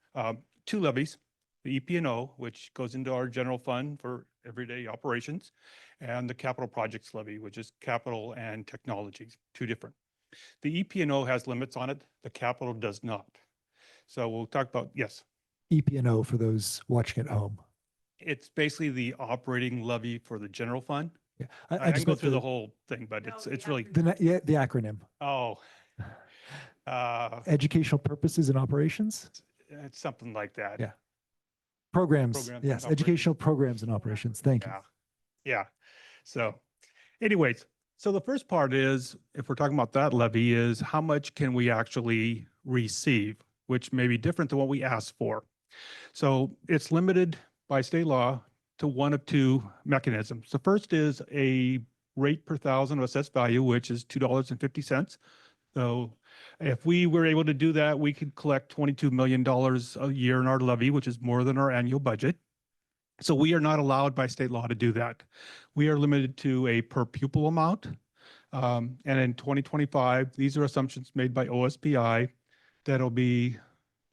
Speaker 14: Two levies, the EP&O, which goes into our general fund for everyday operations, and the capital projects levy, which is capital and technologies, two different. The EP&O has limits on it. The capital does not. So we'll talk about, yes.
Speaker 1: EP&O for those watching at home.
Speaker 14: It's basically the operating levy for the general fund.
Speaker 1: Yeah,
Speaker 14: I
Speaker 1: I
Speaker 14: can
Speaker 1: just
Speaker 14: go
Speaker 1: meant
Speaker 14: through the whole thing, but it's really,
Speaker 1: yeah, the acronym.
Speaker 14: oh,
Speaker 1: Educational purposes and operations.
Speaker 14: it's something like that.
Speaker 1: Yeah. Programs.
Speaker 14: Programs and
Speaker 1: Yes,
Speaker 14: operations.
Speaker 1: educational programs and operations. Thank you.
Speaker 14: Yeah. Yeah. So anyways, so the first part is, if we're talking about that levy, is how much can we actually receive, which may be different than what we asked for. So it's limited by state law to one of two mechanisms. The first is a rate per thousand of assessed value, which is $2.50. So if we were able to do that, we could collect $22 million a year in our levy, which is more than our annual budget. So we are not allowed by state law to do that. We are limited to a per pupil amount. And in 2025, these are assumptions made by OSPI. That'll be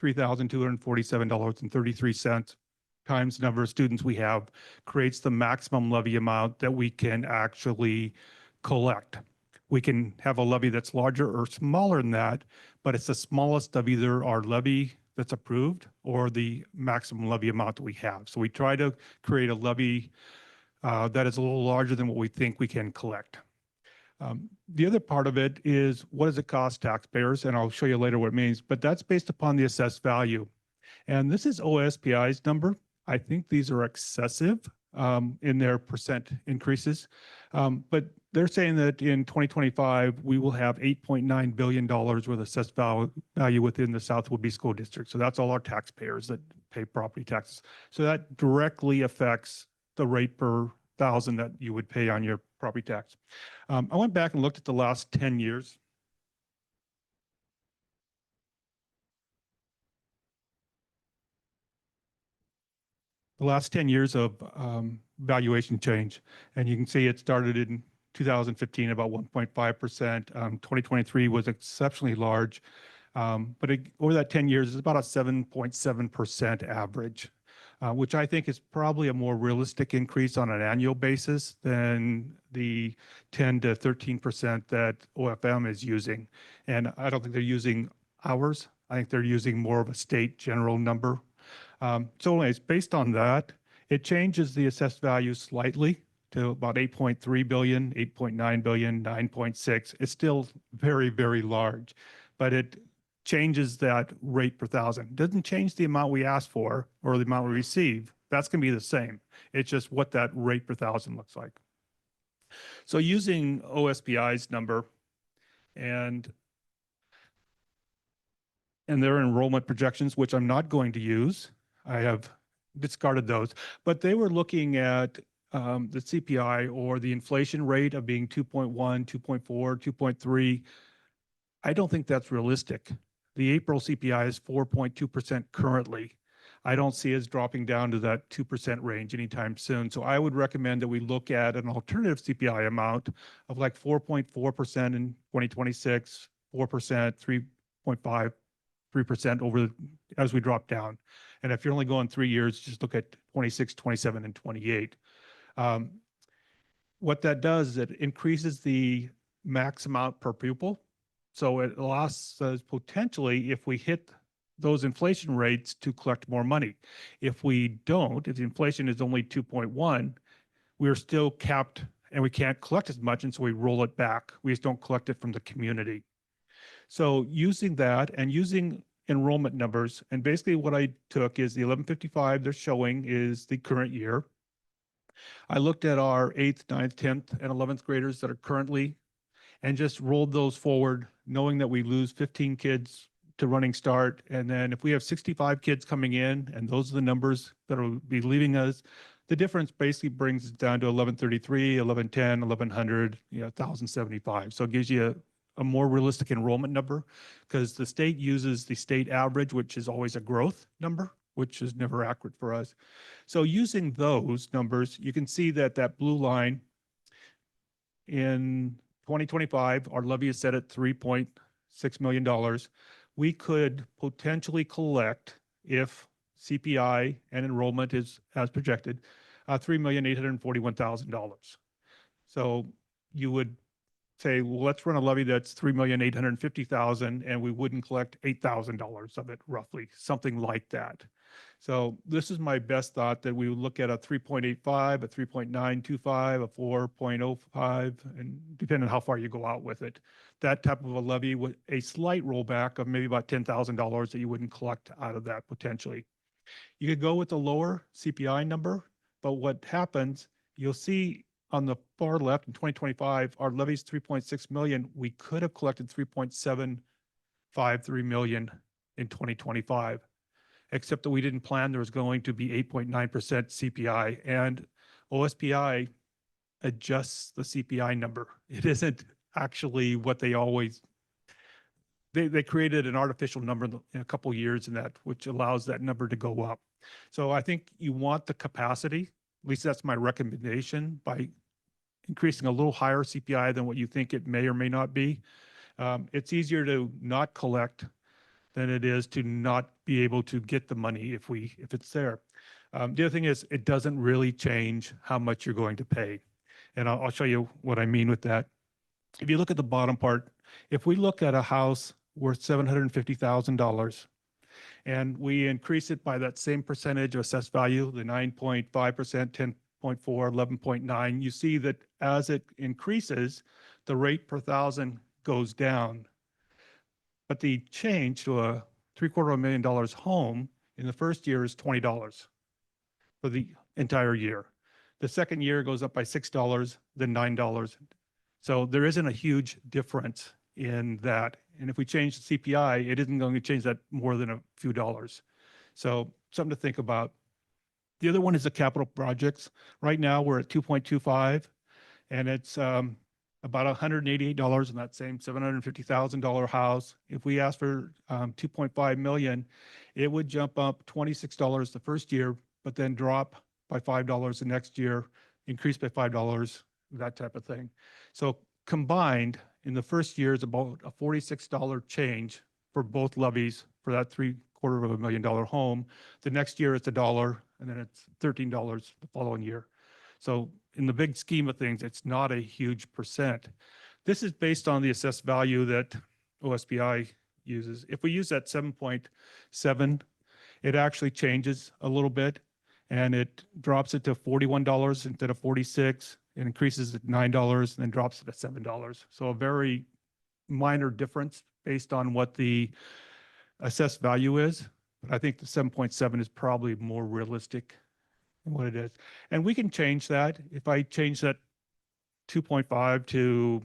Speaker 14: $3,247.33 times the number of students we have creates the maximum levy amount that we can actually collect. We can have a levy that's larger or smaller than that, but it's the smallest of either our levy that's approved or the maximum levy amount that we have. So we try to create a levy that is a little larger than what we think we can collect. The other part of it is, what does it cost taxpayers? And I'll show you later what it means, but that's based upon the assessed value. And this is OSPI's number. I think these are excessive in their percent increases. But they're saying that in 2025, we will have $8.9 billion worth of assessed value within the South Woodby School District. So that's all our taxpayers that pay property taxes. So that directly affects the rate per thousand that you would pay on your property tax. I went back and looked at the last 10 years. The last 10 years of valuation change. And you can see it started in 2015, about 1.5%. 2023 was exceptionally large. But over that 10 years, it's about a 7.7% average, which I think is probably a more realistic increase on an annual basis than the 10 to 13% that OFM is using. And I don't think they're using ours. I think they're using more of a state general number. So anyways, based on that, it changes the assessed value slightly to about 8.3 billion, 8.9 billion, 9.6. It's still very, very large, but it changes that rate per thousand. It doesn't change the amount we ask for or the amount we receive. That's going to be the same. It's just what that rate per thousand looks like. So using OSPI's number and their enrollment projections, which I'm not going to use, I have discarded those, but they were looking at the CPI or the inflation rate of being 2.1, 2.4, 2.3. I don't think that's realistic. The April CPI is 4.2% currently. I don't see us dropping down to that 2% range anytime soon. So I would recommend that we look at an alternative CPI amount of like 4.4% in 2026, 4%, 3.5, 3% over as we drop down. And if you're only going 3 years, just look at 26, 27, and 28. What that does is it increases the max amount per pupil. So it allows us potentially, if we hit those inflation rates, to collect more money. If we don't, if the inflation is only 2.1, we're still capped and we can't collect as much. And so we roll it back. We just don't collect it from the community. So using that and using enrollment numbers, and basically what I took is the 1155 they're showing is the current year. I looked at our 8th, 9th, 10th, and 11th graders that are currently and just rolled those forward, knowing that we lose 15 kids to running start. And then if we have 65 kids coming in, and those are the numbers that will be leaving us, the difference basically brings it down to 1133, 1110, 1100, 1075. So it gives you a more realistic enrollment number, because the state uses the state average, which is always a growth number, which is never accurate for us. So using those numbers, you can see that that blue line in 2025, our levy is set at $3.6 million. We could potentially collect, if CPI and enrollment is as projected, $3,841,000. So you would say, well, let's run a levy that's $3,850,000 and we wouldn't collect $8,000 of it, roughly, something like that. So this is my best thought, that we would look at a 3.85, a 3.925, a 4.05, and depending on how far you go out with it. That type of a levy with a slight rollback of maybe about $10,000 that you wouldn't collect out of that potentially. You could go with the lower CPI number, but what happens, you'll see on the far left in 2025, our levy is 3.6 million. We could have collected 3.753 million in 2025, except that we didn't plan there was going to be 8.9% CPI, and OSPI adjusts the CPI number. It isn't actually what they always, they created an artificial number in a couple of years in that, which allows that number to go up. So I think you want the capacity, at least that's my recommendation, by increasing a little higher CPI than what you think it may or may not be. It's easier to not collect than it is to not be able to get the money if it's there. The other thing is, it doesn't really change how much you're going to pay. And I'll show you what I mean with that. If you look at the bottom part, if we look at a house worth $750,000 and we increase it by that same percentage of assessed value, the 9.5%, 10.4, 11.9, you see that as it increases, the rate per thousand goes down. But the change to a $750,000 home in the first year is $20 for the entire year. The second year goes up by $6, then $9. So there isn't a huge difference in that. And if we change the CPI, it isn't going to change that more than a few dollars. So something to think about. The other one is the capital projects. Right now we're at 2.25, and it's about $188 in that same $750,000 house. If we ask for 2.5 million, it would jump up $26 the first year, but then drop by $5 the next year, increase by $5, that type of thing. So combined in the first year is about a $46 change for both levies for that $750,000 home. The next year it's $1, and then it's $13 the following year. So in the big scheme of things, it's not a huge percent. This is based on the assessed value that OSPI uses. If we use that 7.7, it actually changes a little bit, and it drops it to $41 instead of $46. It increases at $9 and then drops it at $7. So a very minor difference based on what the assessed value is. But I think the 7.7 is probably more realistic than what it is. And we can change that. If I change that 2.5 to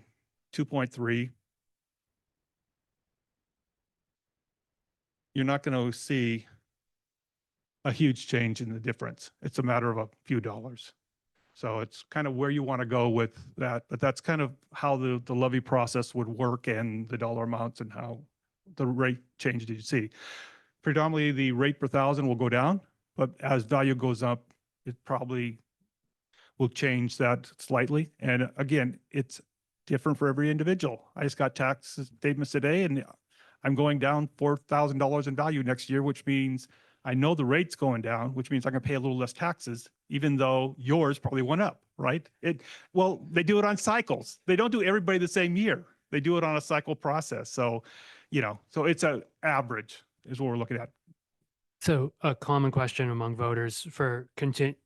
Speaker 14: 2.3, you're not going to see a huge change in the difference. It's a matter of a few dollars. So it's kind of where you want to go with that, but that's kind of how the levy process would work, and the dollar amounts and how the rate change that you see. Predominantly the rate per thousand will go down, but as value goes up, it probably will change that slightly. And again, it's different for every individual. I just got tax statements today, and I'm going down $4,000 in value next year, which means I know the rate's going down, which means I can pay a little less taxes, even though yours probably went up, right? Well, they do it on cycles. They don't do everybody the same year. They do it on a cycle process. So, so it's an average is what we're looking at.
Speaker 11: So a common question among voters for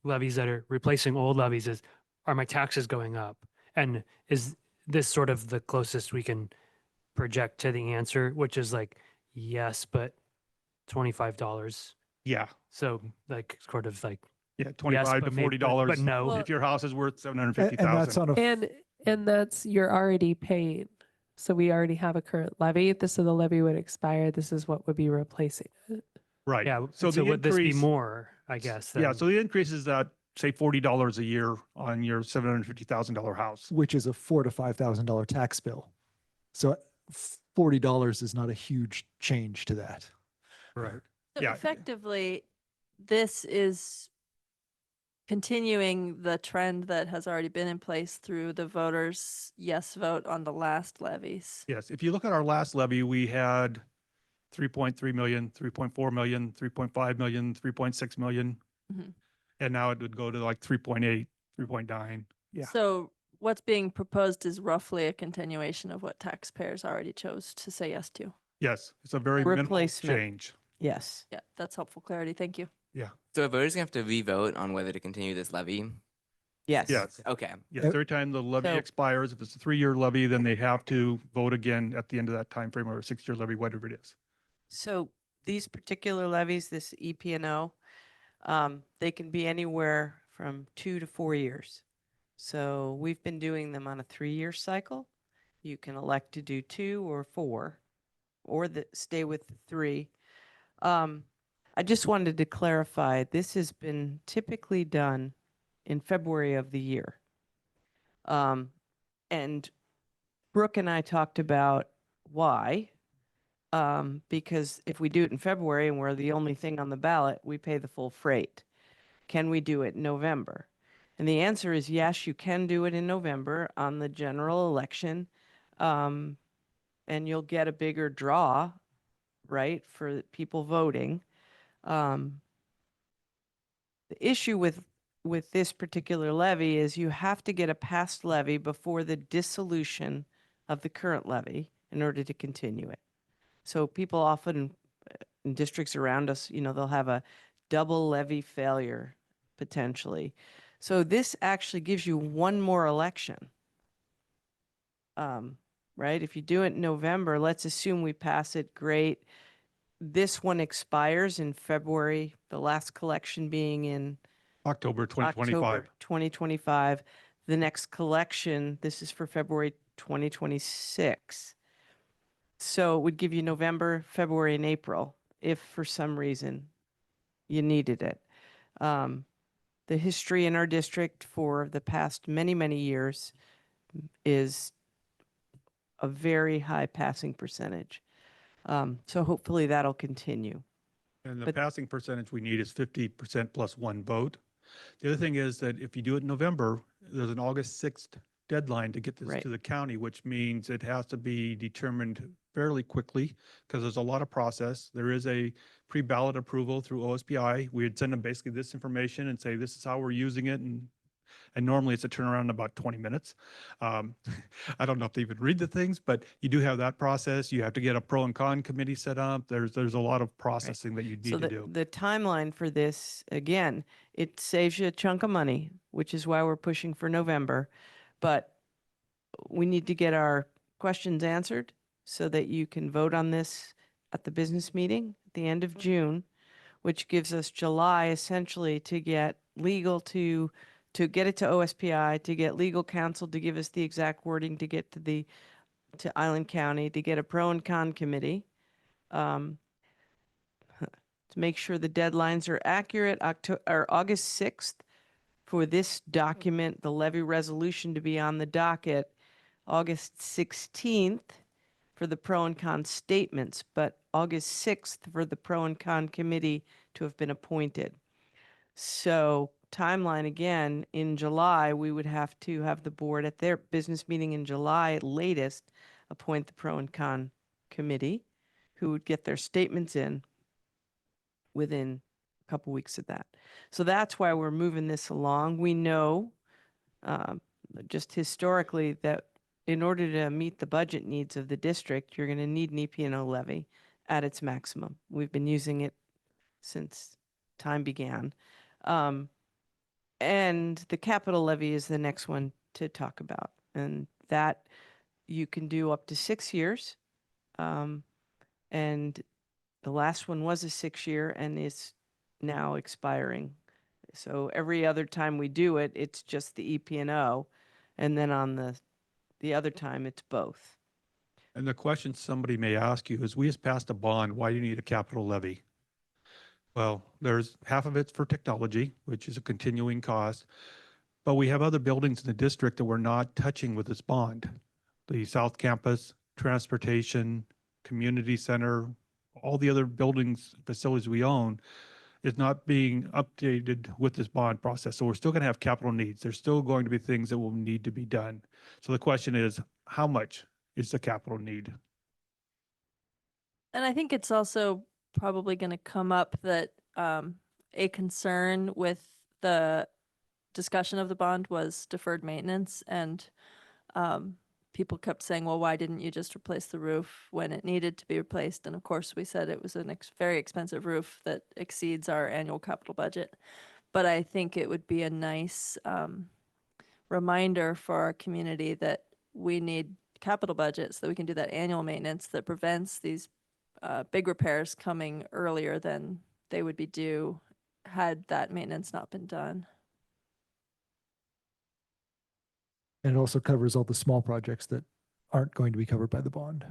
Speaker 11: levies that are replacing old levies is, are my taxes going up? And is this sort of the closest we can project to the answer, which is like, yes, but $25.
Speaker 14: Yeah.
Speaker 11: So like sort of like,
Speaker 14: yeah, $25 to $40.
Speaker 11: But no.
Speaker 14: If your house is worth $750,000.
Speaker 1: And that's on a
Speaker 12: And that's, you're already paying. So we already have a current levy. This is the levy would expire. This is what would be replacing it.
Speaker 14: Right.
Speaker 11: Yeah.
Speaker 14: So
Speaker 11: would this be
Speaker 14: increase-
Speaker 11: more, I guess?
Speaker 14: Yeah.
Speaker 11: than-
Speaker 14: So the increase is that, say, $40 a year on your $750,000 house.
Speaker 1: which is a $4,000 to $5,000 tax bill. So $40 is not a huge change to that.
Speaker 14: Right.
Speaker 2: So
Speaker 14: Yeah.
Speaker 2: effectively, this is continuing the trend that has already been in place through the voters' yes vote on the last levies.
Speaker 14: Yes, if you look at our last levy, we had 3.3 million, 3.4 million, 3.5 million, 3.6 million.
Speaker 2: Mhm.
Speaker 14: And now it would go to like 3.8, 3.9. Yeah.
Speaker 2: So what's being proposed is roughly a continuation of what taxpayers already chose to say yes to.
Speaker 14: Yes, it's a very minimal
Speaker 3: Replacement.
Speaker 14: change.
Speaker 3: Yes.
Speaker 2: Yeah, that's helpful clarity. Thank you.
Speaker 14: Yeah.
Speaker 5: So are voters gonna have to re-vote on whether to continue this levy?
Speaker 3: Yes.
Speaker 14: Yes.
Speaker 5: Okay.
Speaker 14: Yes, every time the levy
Speaker 3: So-
Speaker 14: expires, if it's a 3-year levy, then they have to vote again at the end of that time frame, or a 6-year levy, whatever it is.
Speaker 3: So these particular levies, this EP&O, they can be anywhere from 2 to 4 years. So we've been doing them on a 3-year cycle. You can elect to do 2 or 4, or stay with the 3. I just wanted to clarify, this has been typically done in February of the year. And Brooke and I talked about why. Because if we do it in February and we're the only thing on the ballot, we pay the full freight. Can we do it in November? And the answer is yes, you can do it in November on the general election. And you'll get a bigger draw, right, for people voting. The issue with this particular levy is you have to get a passed levy before the dissolution of the current levy in order to continue it. So people often in districts around us, they'll have a double levy failure potentially. So this actually gives you one more election. Right? If you do it in November, let's assume we pass it, great. This one expires in February, the last collection being in
Speaker 14: October 2025.
Speaker 3: October 2025. The next collection, this is for February 2026. So it would give you November, February, and April if for some reason you needed it. The history in our district for the past many, many years is a very high passing percentage. So hopefully that'll continue.
Speaker 14: And the
Speaker 3: But-
Speaker 14: passing percentage we need is 50% plus 1 vote. The other thing is that if you do it in November, there's an August 6th deadline to get this
Speaker 3: Right.
Speaker 14: to the county, which means it has to be determined fairly quickly because there's a lot of process. There is a pre-ballot approval through OSPI. We would send them basically this information and say, this is how we're using it. And normally it's a turnaround in about 20 minutes. I don't know if they even read the things, but you do have that process. You have to get a pro and con committee set up. There's a lot of processing that you need
Speaker 3: So
Speaker 14: to do.
Speaker 3: the timeline for this, again, it saves you a chunk of money, which is why we're pushing for November. But we need to get our questions answered so that you can vote on this at the business meeting at the end of June, which gives us July essentially to get legal to get it to OSPI, to get legal counsel to give us the exact wording, to get to Island County, to get a pro and con committee, to make sure the deadlines are accurate. August 6th for this document, the levy resolution to be on the docket. August 16th for the pro and con statements, but August 6th for the pro and con committee to have been appointed. So timeline again, in July, we would have to have the board at their business meeting in July at latest, appoint the pro and con committee who would get their statements in within a couple weeks of that. So that's why we're moving this along. We know just historically that in order to meet the budget needs of the district, you're going to need an EP&O levy at its maximum. We've been using it since time began. And the capital levy is the next one to talk about. And that you can do up to 6 years. And the last one was a 6-year and is now expiring. So every other time we do it, it's just the EP&O. And then on the other time, it's both.
Speaker 14: And the question somebody may ask you is, we just passed a bond, why do you need a capital levy? Well, there's half of it's for technology, which is a continuing cost. But we have other buildings in the district that we're not touching with this bond. The South Campus, transportation, community center, all the other buildings, facilities we own. is not being updated with this bond process. So we're still going to have capital needs. There's still going to be things that will need to be done. So the question is, how much is the capital need?
Speaker 2: And I think it's also probably going to come up that a concern with the discussion of the bond was deferred maintenance, and people kept saying, well, why didn't you just replace the roof when it needed to be replaced? And of course, we said it was a very expensive roof that exceeds our annual capital budget. But I think it would be a nice reminder for our community that we need capital budgets so that we can do that annual maintenance that prevents these big repairs coming earlier than they would be due had that maintenance not been done.
Speaker 1: And it also covers all the small projects that aren't going to be covered by the bond.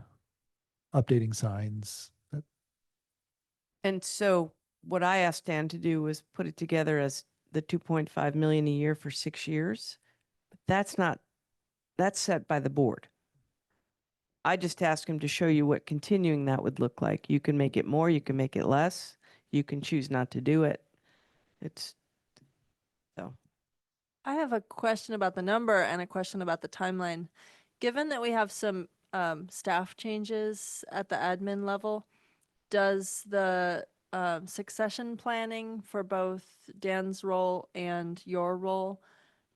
Speaker 1: Updating signs.
Speaker 3: And so what I asked Dan to do was put it together as the 2.5 million a year for 6 years. But that's set by the board. I just asked him to show you what continuing that would look like. You can make it more, you can make it less, you can choose not to do it. So.
Speaker 2: I have a question about the number and a question about the timeline. Given that we have some staff changes at the admin level, does the succession planning for both Dan's role and your role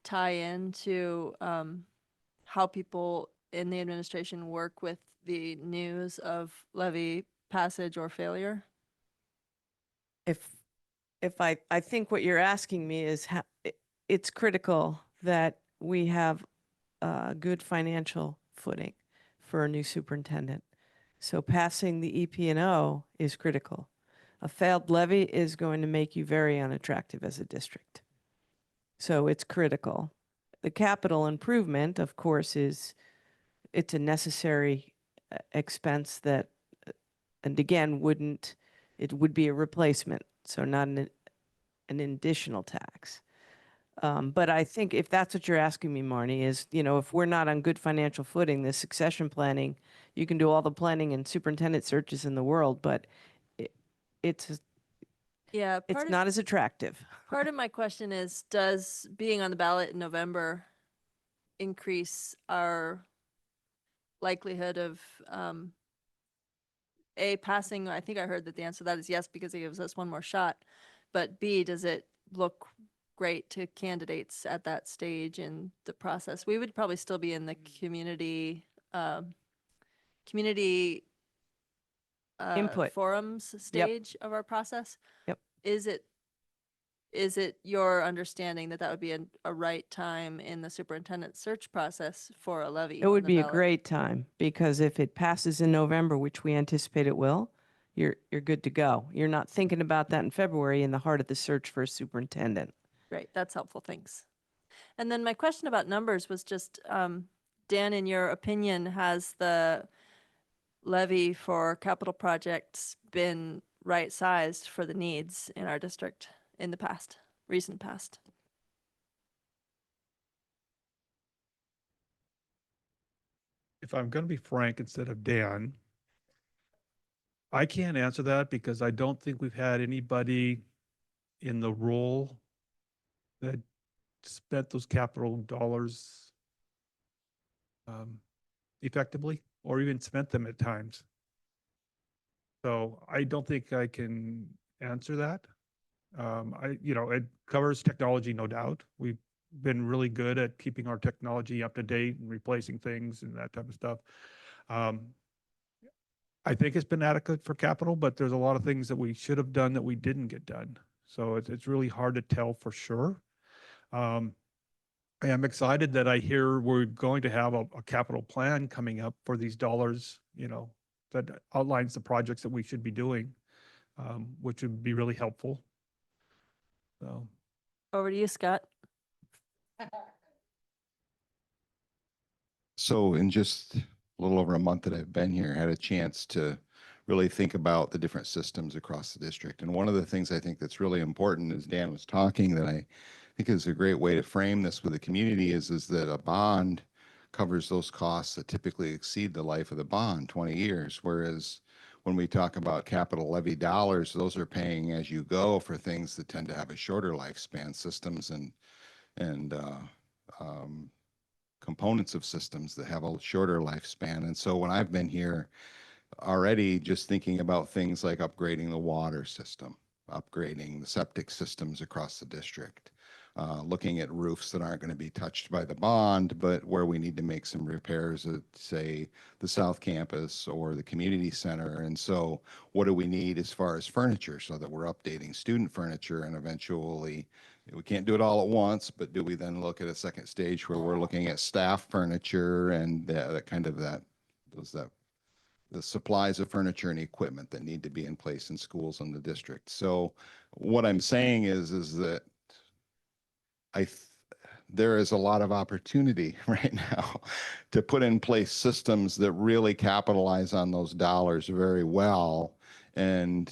Speaker 2: tie into how people in the administration work with the news of levy passage or failure?
Speaker 3: If I think what you're asking me is how it's critical that we have a good financial footing for a new superintendent. So passing the EP&O is critical. A failed levy is going to make you very unattractive as a district. So it's critical. The capital improvement, of course, it's a necessary expense that, and again, it would be a replacement, so not an additional tax. But I think if that's what you're asking me, Marnie, is, if we're not on good financial footing, the succession planning, you can do all the planning and superintendent searches in the world, but it's not as attractive.
Speaker 2: Part of my question is, does being on the ballot in November increase our likelihood of A, passing? I think I heard that the answer to that is yes, because it gives us one more shot. But B, does it look great to candidates at that stage in the process? We would probably still be in the community
Speaker 3: Input
Speaker 2: forums stage of our process.
Speaker 3: Yep.
Speaker 2: Is it your understanding that would be a right time in the superintendent search process for a levy?
Speaker 3: It would be a great time, because if it passes in November, which we anticipate it will, you're good to go. You're not thinking about that in February in the heart of the search for a superintendent.
Speaker 2: Great, that's helpful, thanks. And then my question about numbers was just, Dan, in your opinion, has the levy for capital projects been right-sized for the needs in our district in the past, recent past?
Speaker 14: If I'm going to be frank instead of Dan, I can't answer that because I don't think we've had anybody in the role that spent those capital dollars effectively, or even spent them at times. So I don't think I can answer that. It covers technology, no doubt. We've been really good at keeping our technology up to date and replacing things and that type of stuff. I think it's been adequate for capital, but there's a lot of things that we should have done that we didn't get done. So it's really hard to tell for sure. I am excited that I hear we're going to have a capital plan coming up for these dollars, that outlines the projects that we should be doing, which would be really helpful. So.
Speaker 2: Over to you, Scott.
Speaker 8: So in just a little over a month that I've been here, I had a chance to really think about the different systems across the district. And one of the things I think that's really important, as Dan was talking, that I think is a great way to frame this with the community is that a bond covers those costs that typically exceed the life of the bond, 20 years, whereas when we talk about capital levy dollars, those are paying as you go for things that tend to have a shorter lifespan, systems and components of systems that have a shorter lifespan. And so when I've been here already, just thinking about things like upgrading the water system, upgrading the septic systems across the district, looking at roofs that aren't going to be touched by the bond, but where we need to make some repairs at, say, the South Campus or the community center. And so what do we need as far as furniture so that we're updating student furniture, and eventually we can't do it all at once, but do we then look at a second stage where we're looking at staff furniture and that kind of the supplies of furniture and equipment that need to be in place in schools in the district. So what I'm saying is that there is a lot of opportunity right now to put in place systems that really capitalize on those dollars very well. And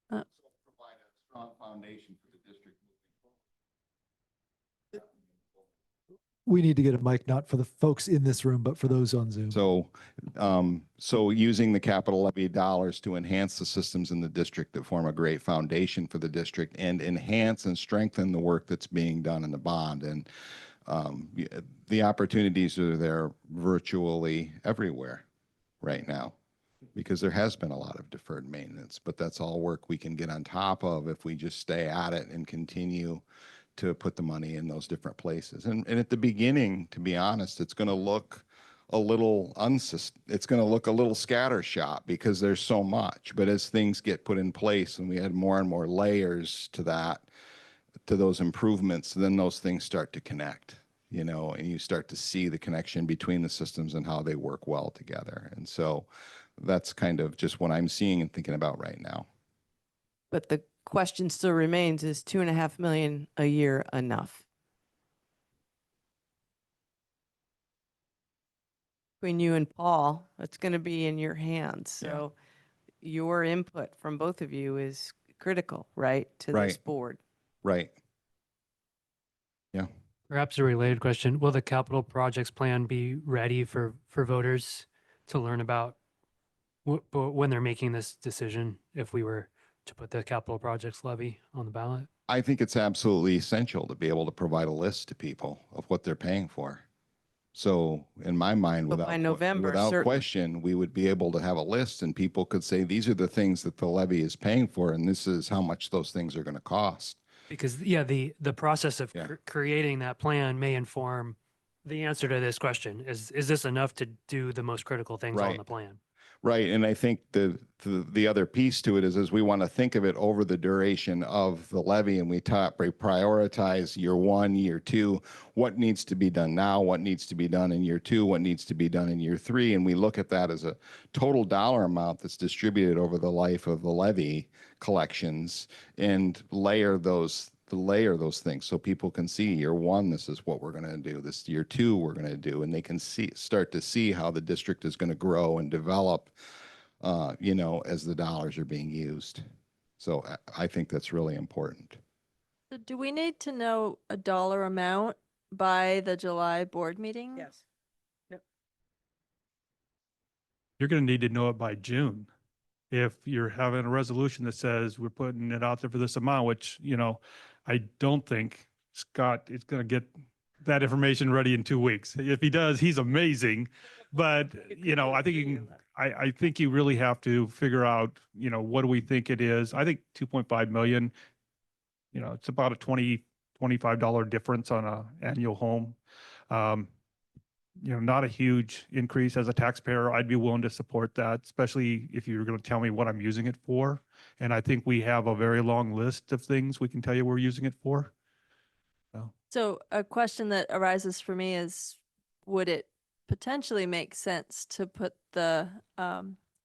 Speaker 8: provide a strong foundation for the district moving forward.
Speaker 1: We need to get a mic, not for the folks in this room, but for those on Zoom.
Speaker 8: So, so using the capital levy dollars to enhance the systems in the district that form a great foundation for the district and enhance and strengthen the work that's being done in the bond. And the opportunities are there virtually everywhere right now, because there has been a lot of deferred maintenance, but that's all work we can get on top of if we just stay at it and continue to put the money in those different places. And at the beginning, to be honest, it's going to look a little it's going to look a little scattershot because there's so much. But as things get put in place and we add more and more layers to that, to those improvements, then those things start to connect, you know, and you start to see the connection between the systems and how they work well together. And so that's kind of just what I'm seeing and thinking about right now.
Speaker 3: But the question still remains, is $2.5 million a year enough? Between you and Paul, it's going to be in your hands. So your input from both of you is critical, right, to this board.
Speaker 8: Right. Yeah.
Speaker 11: Perhaps a related question. Will the capital projects plan be ready for voters to learn about when they're making this decision, if we were to put the capital projects levy on the ballot?
Speaker 8: I think it's absolutely essential to be able to provide a list to people of what they're paying for. So in my mind,
Speaker 3: But by November,
Speaker 8: without
Speaker 3: certainly.
Speaker 8: question, we would be able to have a list and people could say, these are the things that the levy is paying for, and this is how much those things are going to cost.
Speaker 11: Because the process of creating that plan may inform the answer to this question. Is this enough to do the most critical things on
Speaker 8: Right.
Speaker 11: the plan?
Speaker 8: Right. And I think the other piece to it is we want to think of it over the duration of the levy, and we prioritize year 1, year 2, what needs to be done now, what needs to be done in year 2, what needs to be done in year 3. And we look at that as a total dollar amount that's distributed over the life of the levy collections and layer those things so people can see year 1, this is what we're going to do. This year 2, we're going to do, and they can start to see how the district is going to grow and develop, you know, as the dollars are being used. So I think that's really important.
Speaker 2: So do we need to know a dollar amount by the July board meeting?
Speaker 3: Yes.
Speaker 14: You're going to need to know it by June. If you're having a resolution that says we're putting it out there for this amount, which, you know, I don't think Scott is going to get that information ready in 2 weeks. If he does, he's amazing. But, you know, I think you can, I think you really have to figure out, you know, what do we think it is? I think 2.5 million, you know, it's about a $25 difference on a annual home. You know, not a huge increase. As a taxpayer, I'd be willing to support that, especially if you're going to tell me what I'm using it for. And I think we have a very long list of things we can tell you we're using it for.
Speaker 2: So a question that arises for me is, would it potentially make sense to put the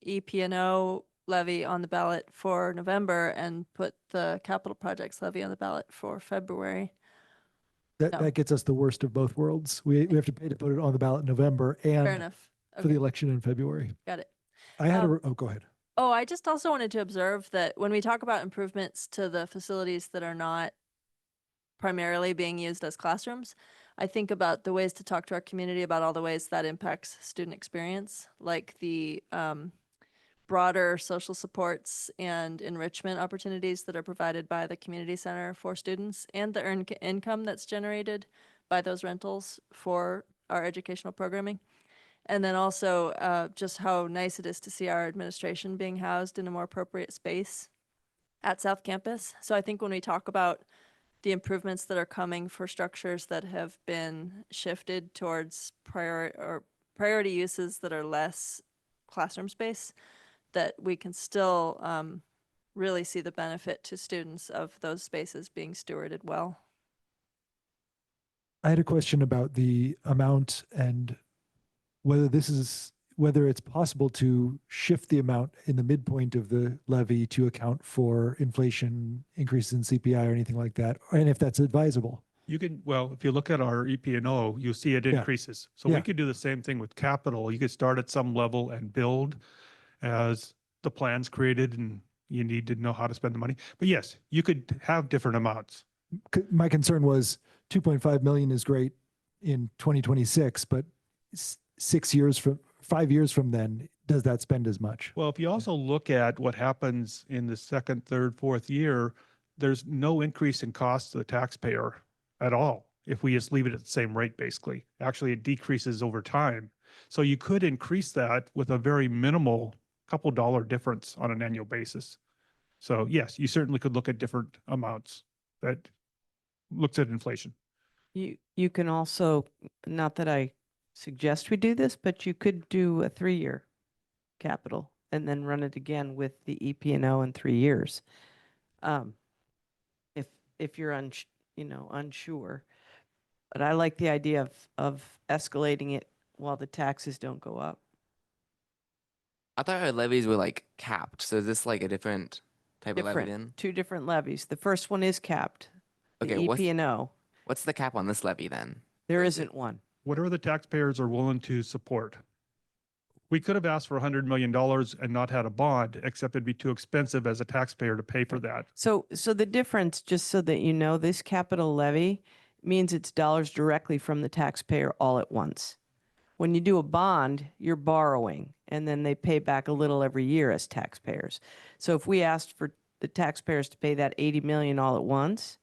Speaker 2: EP&O levy on the ballot for November and put the capital projects levy on the ballot for February? No.
Speaker 1: That gets us the worst of both worlds. We have to pay to put it on the ballot in November
Speaker 2: Fair
Speaker 1: and
Speaker 2: enough.
Speaker 1: for the
Speaker 2: Okay,
Speaker 1: election in February.
Speaker 2: got it.
Speaker 1: I had
Speaker 2: Um,
Speaker 1: go ahead.
Speaker 2: Oh, I just also wanted to observe that when we talk about improvements to the facilities that are not primarily being used as classrooms, I think about the ways to talk to our community about all the ways that impacts student experience, like the broader social supports and enrichment opportunities that are provided by the community center for students, and the earned income that's generated by those rentals for our educational programming. And then also just how nice it is to see our administration being housed in a more appropriate space at South Campus. So I think when we talk about the improvements that are coming for structures that have been shifted towards priority uses that are less classroom space, that we can still really see the benefit to students of those spaces being stewarded well.
Speaker 1: I had a question about the amount and whether it's possible to shift the amount in the midpoint of the levy to account for inflation, increases in CPI or anything like that, and if that's advisable.
Speaker 14: You can, well, if you look at our EP&O, you'll see it
Speaker 1: Yeah.
Speaker 14: increases. So
Speaker 1: Yeah.
Speaker 14: we could do the same thing with capital. You could start at some level and build as the plan's created and you need to know how to spend the money. But yes, you could have different amounts.
Speaker 1: My concern was 2.5 million is great in 2026, but 5 years from then, does that spend as much?
Speaker 14: Well, if you also look at what happens in the second, third, fourth year, there's no increase in cost to the taxpayer at all. If we just leave it at the same rate, basically, actually it decreases over time. So you could increase that with a very minimal couple dollar difference on an annual basis. So yes, you certainly could look at different amounts that looks at inflation.
Speaker 3: You can also, not that I suggest we do this, but you could do a 3-year capital and then run it again with the EP&O in 3 years. If you're unsure, but I like the idea of escalating it while the taxes don't go up.
Speaker 5: I thought our levies were like capped. So is this like a different type of levy then?
Speaker 3: Different, 2 different levies. The first one is capped. The
Speaker 5: Okay,
Speaker 3: EP&O.
Speaker 5: What's the cap on this levy then?
Speaker 3: There isn't one.
Speaker 14: Whatever the taxpayers are willing to support. We could have asked for $100 million and not had a bond, except it'd be too expensive as a taxpayer to pay for that.
Speaker 3: So the difference, just so that you know, this capital levy means it's dollars directly from the taxpayer all at once. When you do a bond, you're borrowing, and then they pay back a little every year as taxpayers. So if we asked for the taxpayers to pay that 80 million all at once,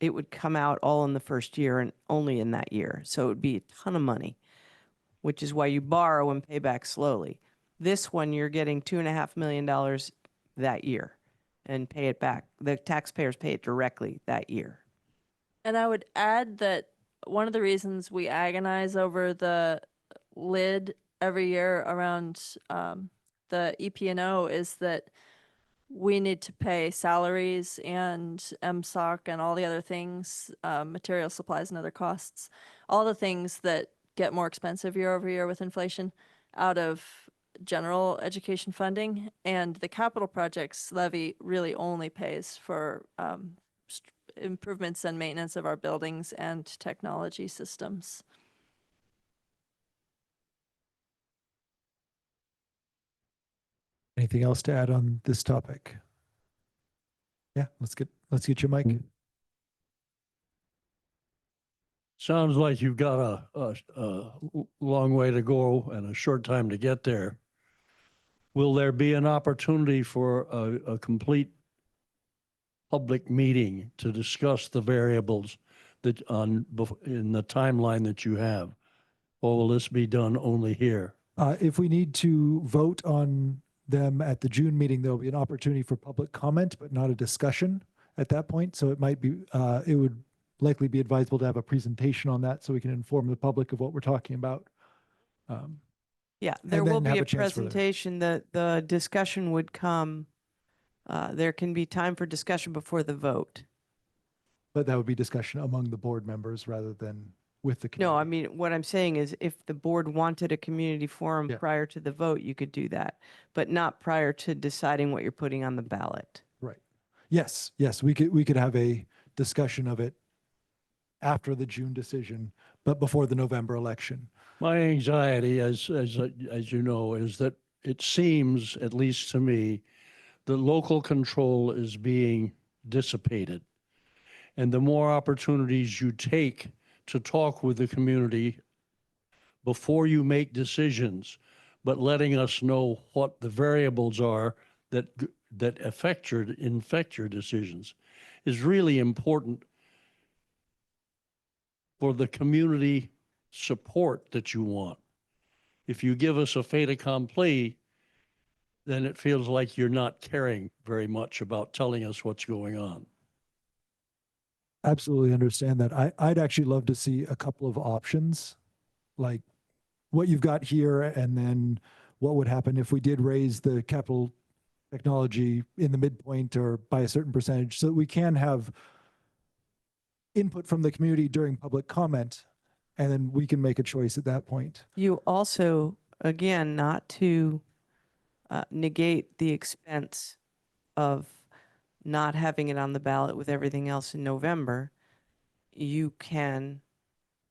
Speaker 3: it would come out all in the first year and only in that year. So it would be a ton of money, which is why you borrow and pay back slowly. This one, you're getting $2.5 million that year and pay it back. The taxpayers pay it directly that year.
Speaker 2: And I would add that one of the reasons we agonize over the lid every year around the EP&O is that we need to pay salaries and MSOC and all the other things, material supplies and other costs, all the things that get more expensive year over year with inflation out of general education funding. And the capital projects levy really only pays for improvements and maintenance of our buildings and technology systems.
Speaker 1: Anything else to add on this topic? Yeah, let's get your mic.
Speaker 15: Sounds like you've got a long way to go and a short time to get there. Will there be an opportunity for a complete public meeting to discuss the variables that in the timeline that you have? Or will this be done only here?
Speaker 1: If we need to vote on them at the June meeting, there'll be an opportunity for public comment, but not a discussion at that point. So it might be, it would likely be advisable to have a presentation on that so we can inform the public of what we're talking about.
Speaker 3: Yeah, there
Speaker 1: and
Speaker 3: will
Speaker 1: then
Speaker 3: be
Speaker 1: have
Speaker 3: a
Speaker 1: a chance for the-
Speaker 3: presentation. The discussion would come, there can be time for discussion before the vote.
Speaker 1: But that would be discussion among the board members rather than with the community.
Speaker 3: No, I mean, what I'm saying is if the board wanted a community forum
Speaker 1: Yeah.
Speaker 3: prior to the vote, you could do that, but not prior to deciding what you're putting on the ballot.
Speaker 1: Right. Yes, we could have a discussion of it after the June decision, but before the November election.
Speaker 15: My anxiety, as you know, is that it seems, at least to me, that local control is being dissipated. And the more opportunities you take to talk with the community before you make decisions, but letting us know what the variables are that affect infect your decisions is really important for the community support that you want. If you give us a fait accompli, then it feels like you're not caring very much about telling us what's going on.
Speaker 1: Absolutely understand that. I'd actually love to see a couple of options, like what you've got here, and then what would happen if we did raise the capital technology in the midpoint or by a certain percentage, so that we can have input from the community during public comment, and then we can make a choice at that point.
Speaker 3: You also, again, not to negate the expense of not having it on the ballot with everything else in November, you can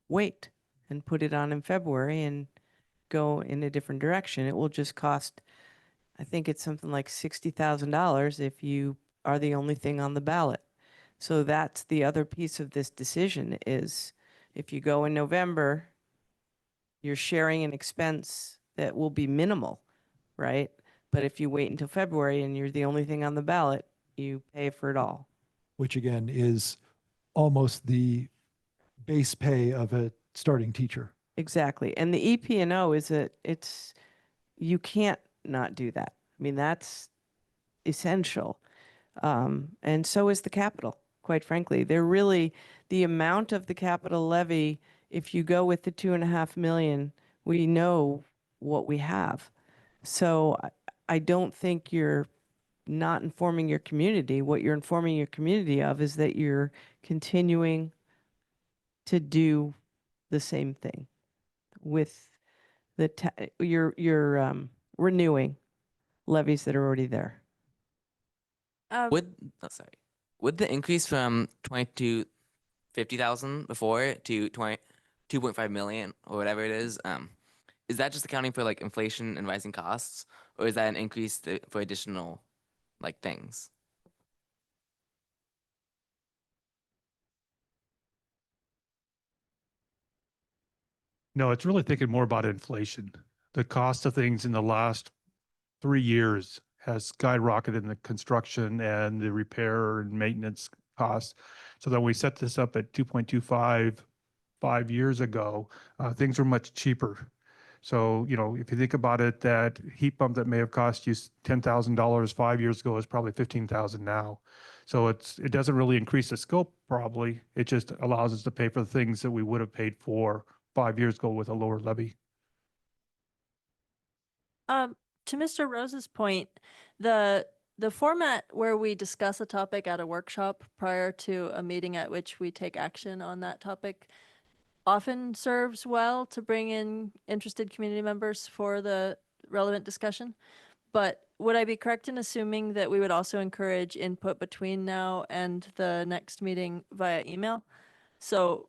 Speaker 3: wait and put it on in February and go in a different direction. It will just cost, I think it's something like $60,000 if you are the only thing on the ballot. So that's the other piece of this decision is if you go in November, you're sharing an expense that will be minimal, right? But if you wait until February and you're the only thing on the ballot, you pay for it all.
Speaker 1: Which again is almost the base pay of a starting teacher.
Speaker 3: Exactly. And the EP&O is you can't not do that. I mean, that's essential. And so is the capital, quite frankly. They're really, the amount of the capital levy, if you go with the 2.5 million, we know what we have. So I don't think you're not informing your community. What you're informing your community of is that you're continuing to do the same thing with you're renewing levies that are already there.
Speaker 5: Would the increase from 20 to 50,000 before to 2.5 million or whatever it is that just accounting for like inflation and rising costs, or is that an increase for additional like things?
Speaker 14: No, it's really thinking more about inflation. The cost of things in the last 3 years has skyrocketed in the construction and the repair and maintenance costs. So that we set this up at 2.25 5 years ago, things were much cheaper. So, you know, if you think about it, that heat pump that may have cost you $10,000 5 years ago is probably $15,000 now. So it doesn't really increase the scope probably. It just allows us to pay for the things that we would have paid for 5 years ago with a lower levy.
Speaker 2: To Mr. Rose's point, the format where we discuss a topic at a workshop prior to a meeting at which we take action on that topic often serves well to bring in interested community members for the relevant discussion. But would I be correct in assuming that we would also encourage input between now and the next meeting via email? So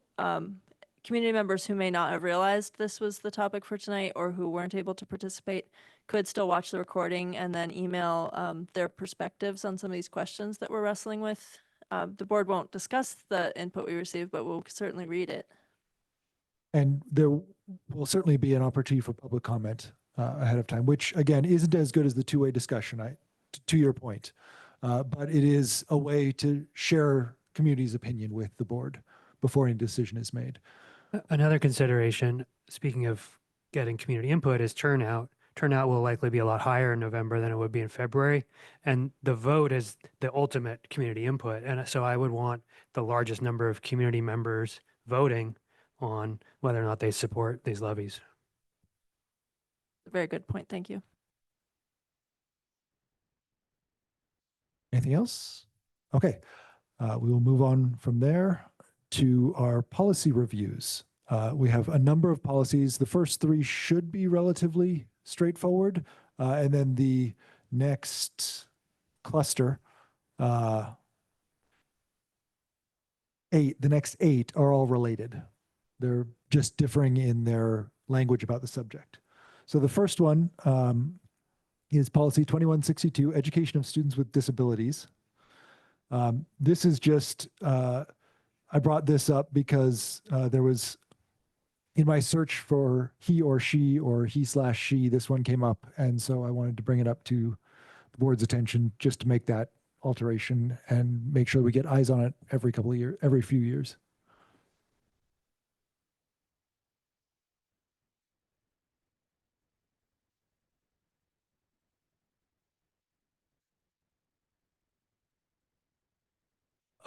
Speaker 2: community members who may not have realized this was the topic for tonight or who weren't able to participate could still watch the recording and then email their perspectives on some of these questions that we're wrestling with. The board won't discuss the input we received, but we'll certainly read it.
Speaker 1: And there will certainly be an opportunity for public comment ahead of time, which again isn't as good as the two-way discussion, to your point. But it is a way to share community's opinion with the board before any decision is made.
Speaker 11: Another consideration, speaking of getting community input, is turnout. Turnout will likely be a lot higher in November than it would be in February. And the vote is the ultimate community input. And so I would want the largest number of community members voting on whether or not they support these levies.
Speaker 2: Very good point. Thank you.
Speaker 1: Anything else? Okay, we will move on from there to our policy reviews. We have a number of policies. The first three should be relatively straightforward. And then the next cluster, the next eight are all related. They're just differing in their language about the subject. So the first one is policy 2162, education of students with disabilities. This is just I brought this up because there was, in my search for he or he/she, this one came up. And so I wanted to bring it up to the board's attention just to make that alteration and make sure we get eyes on it every couple of years, every few years.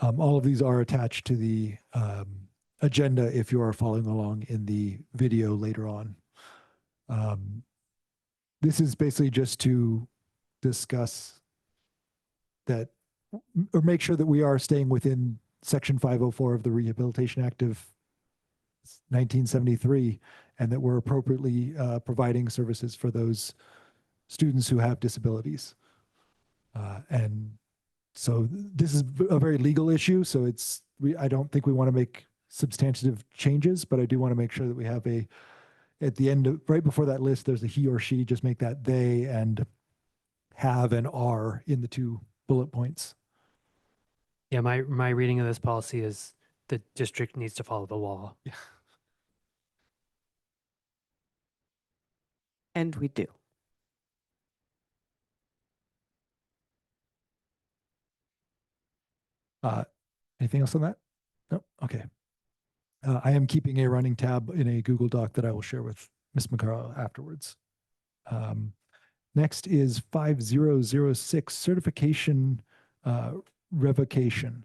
Speaker 1: All of these are attached to the agenda if you are following along in the video later on. This is basically just to discuss that, or make sure that we are staying within Section 504 of the Rehabilitation Act of 1973, and that we're appropriately providing services for those students who have disabilities. And so this is a very legal issue. So I don't think we want to make substantive changes, but I do want to make sure that we have at the end, right before that list, there's a he or she, just make that they, and have and are in the 2 bullet points.
Speaker 11: Yeah, my reading of this policy is the district needs to follow the law.
Speaker 1: Yeah.
Speaker 3: And we do.
Speaker 1: Anything else on that? No? Okay. I am keeping a running tab in a Google Doc that I will share with Ms. McCarroll afterwards. Next is 5006, certification revocation.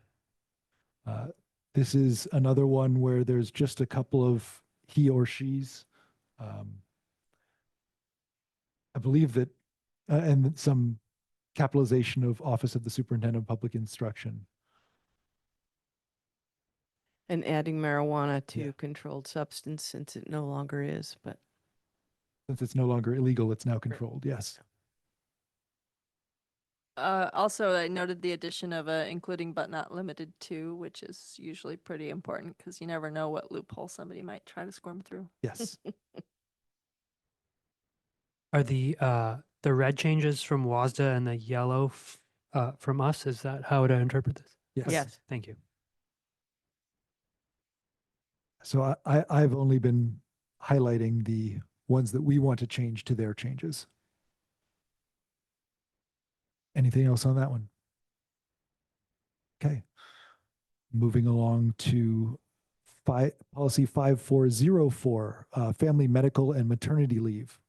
Speaker 1: This is another one where there's just a couple of he or she's. I believe that, and some capitalization of Office of the Superintendent of Public Instruction.
Speaker 3: And adding marijuana to
Speaker 1: Yeah.
Speaker 3: controlled substance since it no longer is, but
Speaker 1: Since it's no longer illegal, it's now controlled. Yes.
Speaker 2: Also, I noted the addition of including but not limited to, which is usually pretty important because you never know what loophole somebody might try to squirm through.
Speaker 1: Yes.
Speaker 11: Are the red changes from WASDA and the yellow from us? Is that how to interpret this?
Speaker 1: Yes.
Speaker 3: yes.
Speaker 11: Thank you.
Speaker 1: So I've only been highlighting the ones that we want to change to their changes. Anything else on that one? Okay. Moving along to policy 5404, family medical and maternity leave.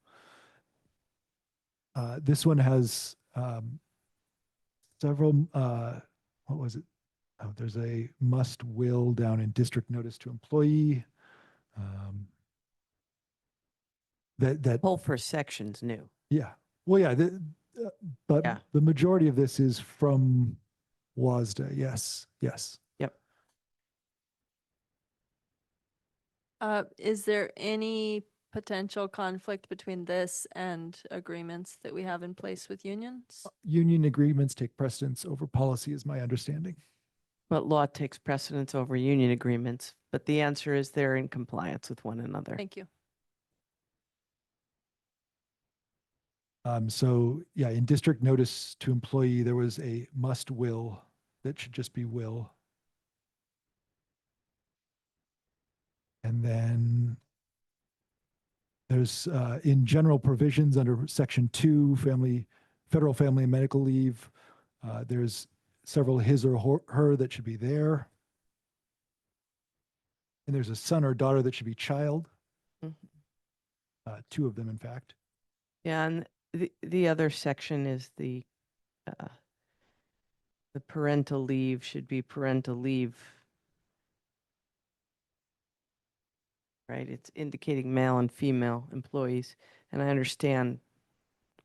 Speaker 1: This one has several, what was it? Oh, there's a must will down in district notice to employee. That
Speaker 3: Whole first section's new.
Speaker 1: yeah. Well, yeah, but
Speaker 3: Yeah.
Speaker 1: the majority of this is from WASDA. Yes, yes.
Speaker 3: Yep.
Speaker 2: Is there any potential conflict between this and agreements that we have in place with unions?
Speaker 1: Union agreements take precedence over policy, is my understanding.
Speaker 3: But law takes precedence over union agreements, but the answer is they're in compliance with one another.
Speaker 2: Thank you.
Speaker 1: So yeah, in district notice to employee, there was a must will that should just be will. And then there's in general provisions under section 2, federal family and medical leave. There's several his or her that should be there. And there's a son or daughter that should be child.
Speaker 3: Mhm.
Speaker 1: 2 of them, in fact.
Speaker 3: Yeah, and the other section is the parental leave should be parental leave. Right, it's indicating male and female employees, and I understand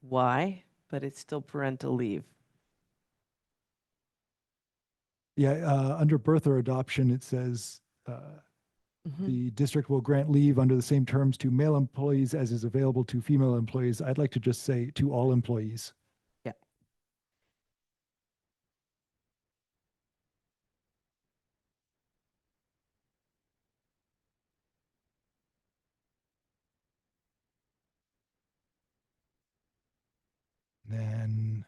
Speaker 3: why, but it's still parental leave.
Speaker 1: Yeah, under birth or adoption, it says
Speaker 3: Mhm.
Speaker 1: the district will grant leave under the same terms to male employees as is available to female employees. I'd like to just say to all employees.
Speaker 3: Yeah.
Speaker 1: Then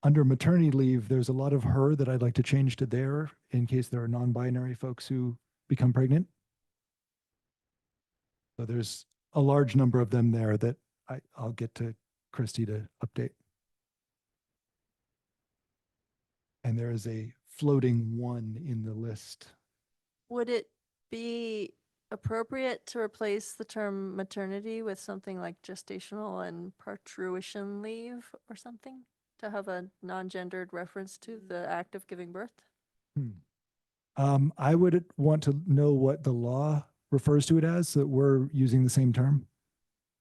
Speaker 1: Under maternity leave, there's a lot of her that I'd like to change to there in case there are non-binary folks who become pregnant. So there's a large number of them there that I'll get to Christy to update. And there is a floating 1 in the list.
Speaker 2: Would it be appropriate to replace the term maternity with something like gestational and parturition leave or something? To have a non-gendered reference to the act of giving birth?
Speaker 1: I would want to know what the law refers to it as, so that we're using the same term.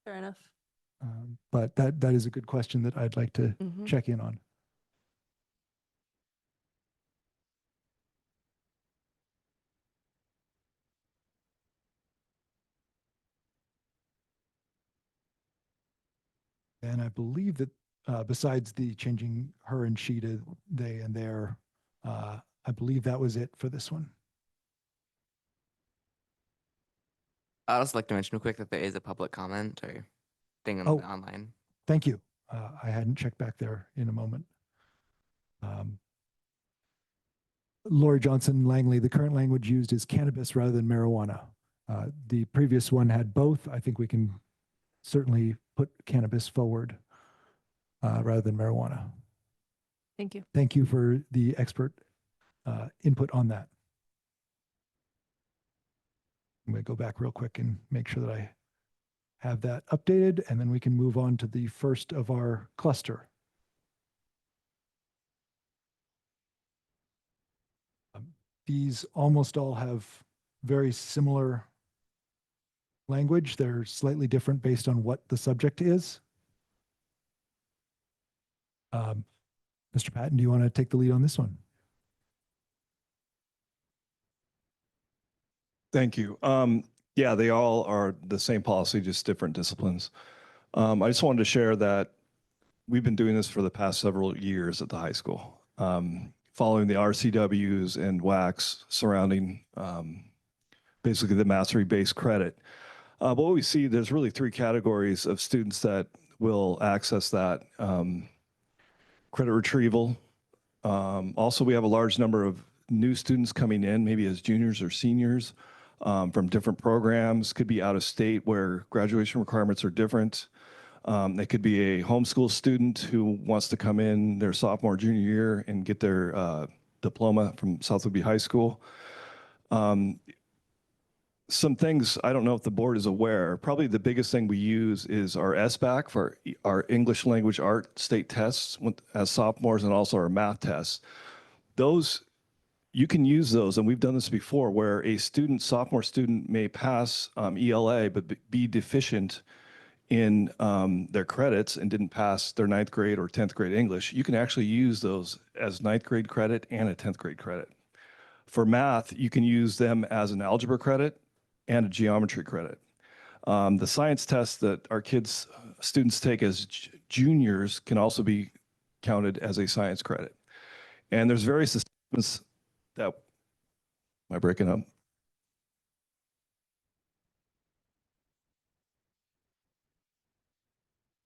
Speaker 2: Fair enough.
Speaker 1: But that is a good question that I'd like to check in on. And I believe that besides the changing her and she to they and their, I believe that was it for this one.
Speaker 5: I'd also like to mention real quick that there is a public comment or thing on
Speaker 1: Oh.
Speaker 5: the online.
Speaker 1: Thank you. I hadn't checked back there in a moment. Lori Johnson Langley, the current language used is cannabis rather than marijuana. The previous one had both. I think we can certainly put cannabis forward rather than marijuana.
Speaker 2: Thank you.
Speaker 1: Thank you for the expert input on that. I'm going to go back real quick and make sure that I have that updated, and then we can move on to the first of our cluster. These almost all have very similar language. They're slightly different based on what the subject is. Mr. Patton, do you want to take the lead on this one?
Speaker 16: Thank you. Yeah, they all are the same policy, just different disciplines. I just wanted to share that we've been doing this for the past several years at the high school, following the RCWs and WACs surrounding basically the mastery-based credit. But what we see, there's really 3 categories of students that will access that. Credit retrieval. Also, we have a large number of new students coming in, maybe as juniors or seniors, from different programs, could be out of state where graduation requirements are different. They could be a homeschool student who wants to come in their sophomore, junior year and get their diploma from South Whidbey High School. Some things, I don't know if the board is aware, probably the biggest thing we use is our SBAC for our English language art state tests as sophomores, and also our math tests. Those, you can use those, and we've done this before, where a sophomore student may pass ELA, but be deficient in their credits and didn't pass their 9th grade or 10th grade English. You can actually use those as 9th grade credit and a 10th grade credit. For math, you can use them as an algebra credit and a geometry credit. The science tests that our students take as juniors can also be counted as a science credit. And there's various assessments that, am I breaking up?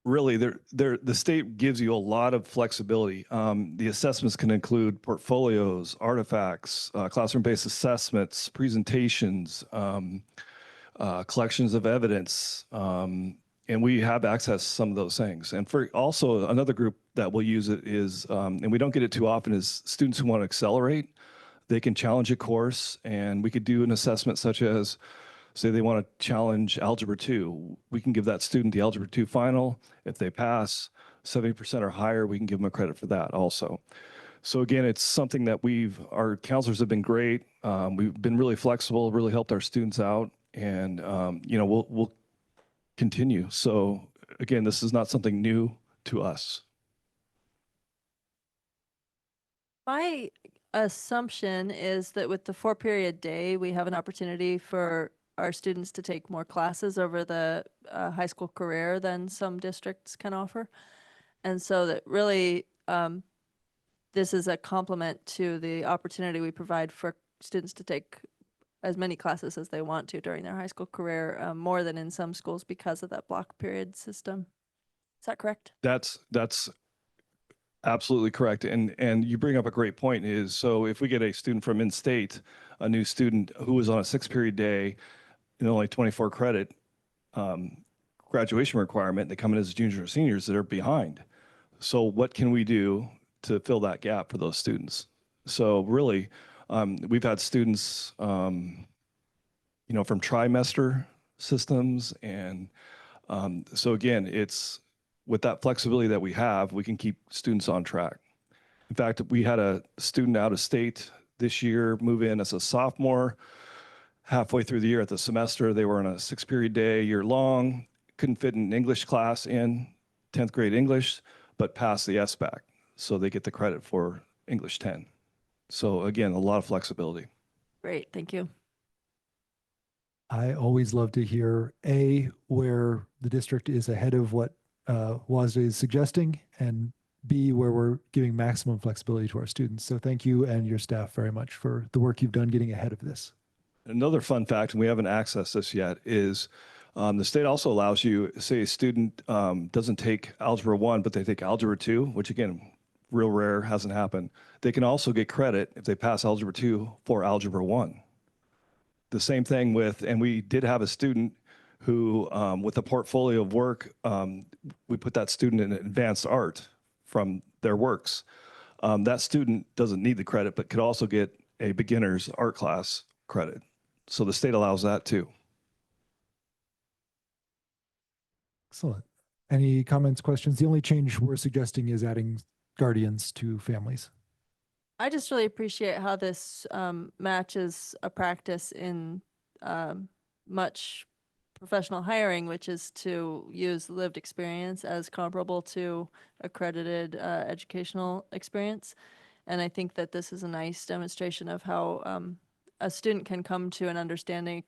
Speaker 16: Really, the state gives you a lot of flexibility. The assessments can include portfolios, artifacts, classroom-based assessments, presentations, collections of evidence, and we have access to some of those things. And for also another group that will use it is, and we don't get it too often, is students who want to accelerate. They can challenge a course, and we could do an assessment such as, say they want to challenge Algebra 2. We can give that student the Algebra 2 final. If they pass 70% or higher, we can give them a credit for that also. So again, it's something that our counselors have been great. We've been really flexible, really helped our students out, and we'll continue. So again, this is not something new to us.
Speaker 2: My assumption is that with the 4-period day, we have an opportunity for our students to take more classes over the high school career than some districts can offer. And so that really, this is a complement to the opportunity we provide for students to take as many classes as they want to during their high school career, more than in some schools because of that block period system. Is that correct?
Speaker 16: That's Absolutely correct. And you bring up a great point is, so if we get a student from in-state, a new student who is on a 6-period day and only 24 credit graduation requirement, they come in as juniors or seniors, they're behind. So what can we do to fill that gap for those students? So really, we've had students, from trimester systems. And so again, it's with that flexibility that we have, we can keep students on track. In fact, we had a student out of state this year move in as a sophomore. Halfway through the year at the semester, they were on a 6-period day, year long, couldn't fit an English class in, 10th grade English, but passed the SBAC. So they get the credit for English 10. So again, a lot of flexibility.
Speaker 2: Great, thank you.
Speaker 1: I always love to hear where the district is ahead of what WASDA is suggesting, and B, where we're giving maximum flexibility to our students. So thank you and your staff very much for the work you've done getting ahead of this.
Speaker 16: Another fun fact, and we haven't accessed this yet, is the state also allows you, say a student doesn't take Algebra 1, but they take Algebra 2, which again, real rare, hasn't happened. They can also get credit if they pass Algebra 2 for Algebra 1. The same thing with, and we did have a student who, with a portfolio of work, we put that student in advanced art from their works. That student doesn't need the credit, but could also get a beginner's art class credit. So the state allows that too.
Speaker 1: Excellent. Any comments, questions? The only change we're suggesting is adding guardians to families.
Speaker 2: I just really appreciate how this matches a practice in much professional hiring, which is to use lived experience as comparable to accredited educational experience. And I think that this is a nice demonstration of how a student can come to an understanding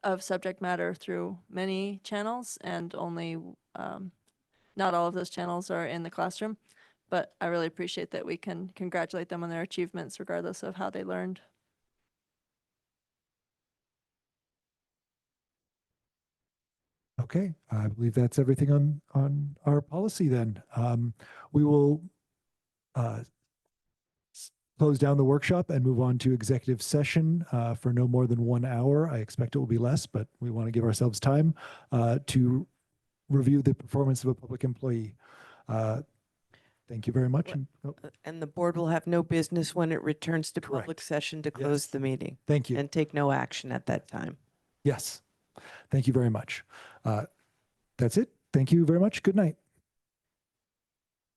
Speaker 2: of subject matter through many channels, and only not all of those channels are in the classroom. But I really appreciate that we can congratulate them on their achievements regardless of how they learned.
Speaker 1: Okay, I believe that's everything on our policy then. We will close down the workshop and move on to executive session for no more than 1 hour. I expect it will be less, but we want to give ourselves time to review the performance of a public employee. Thank you very much.
Speaker 3: And the board will have no business when it returns to
Speaker 1: Correct.
Speaker 3: public session to close the meeting.
Speaker 1: Thank you.
Speaker 3: And take no action at that time.
Speaker 1: Yes. Thank you very much. That's it. Thank you very much. Good night.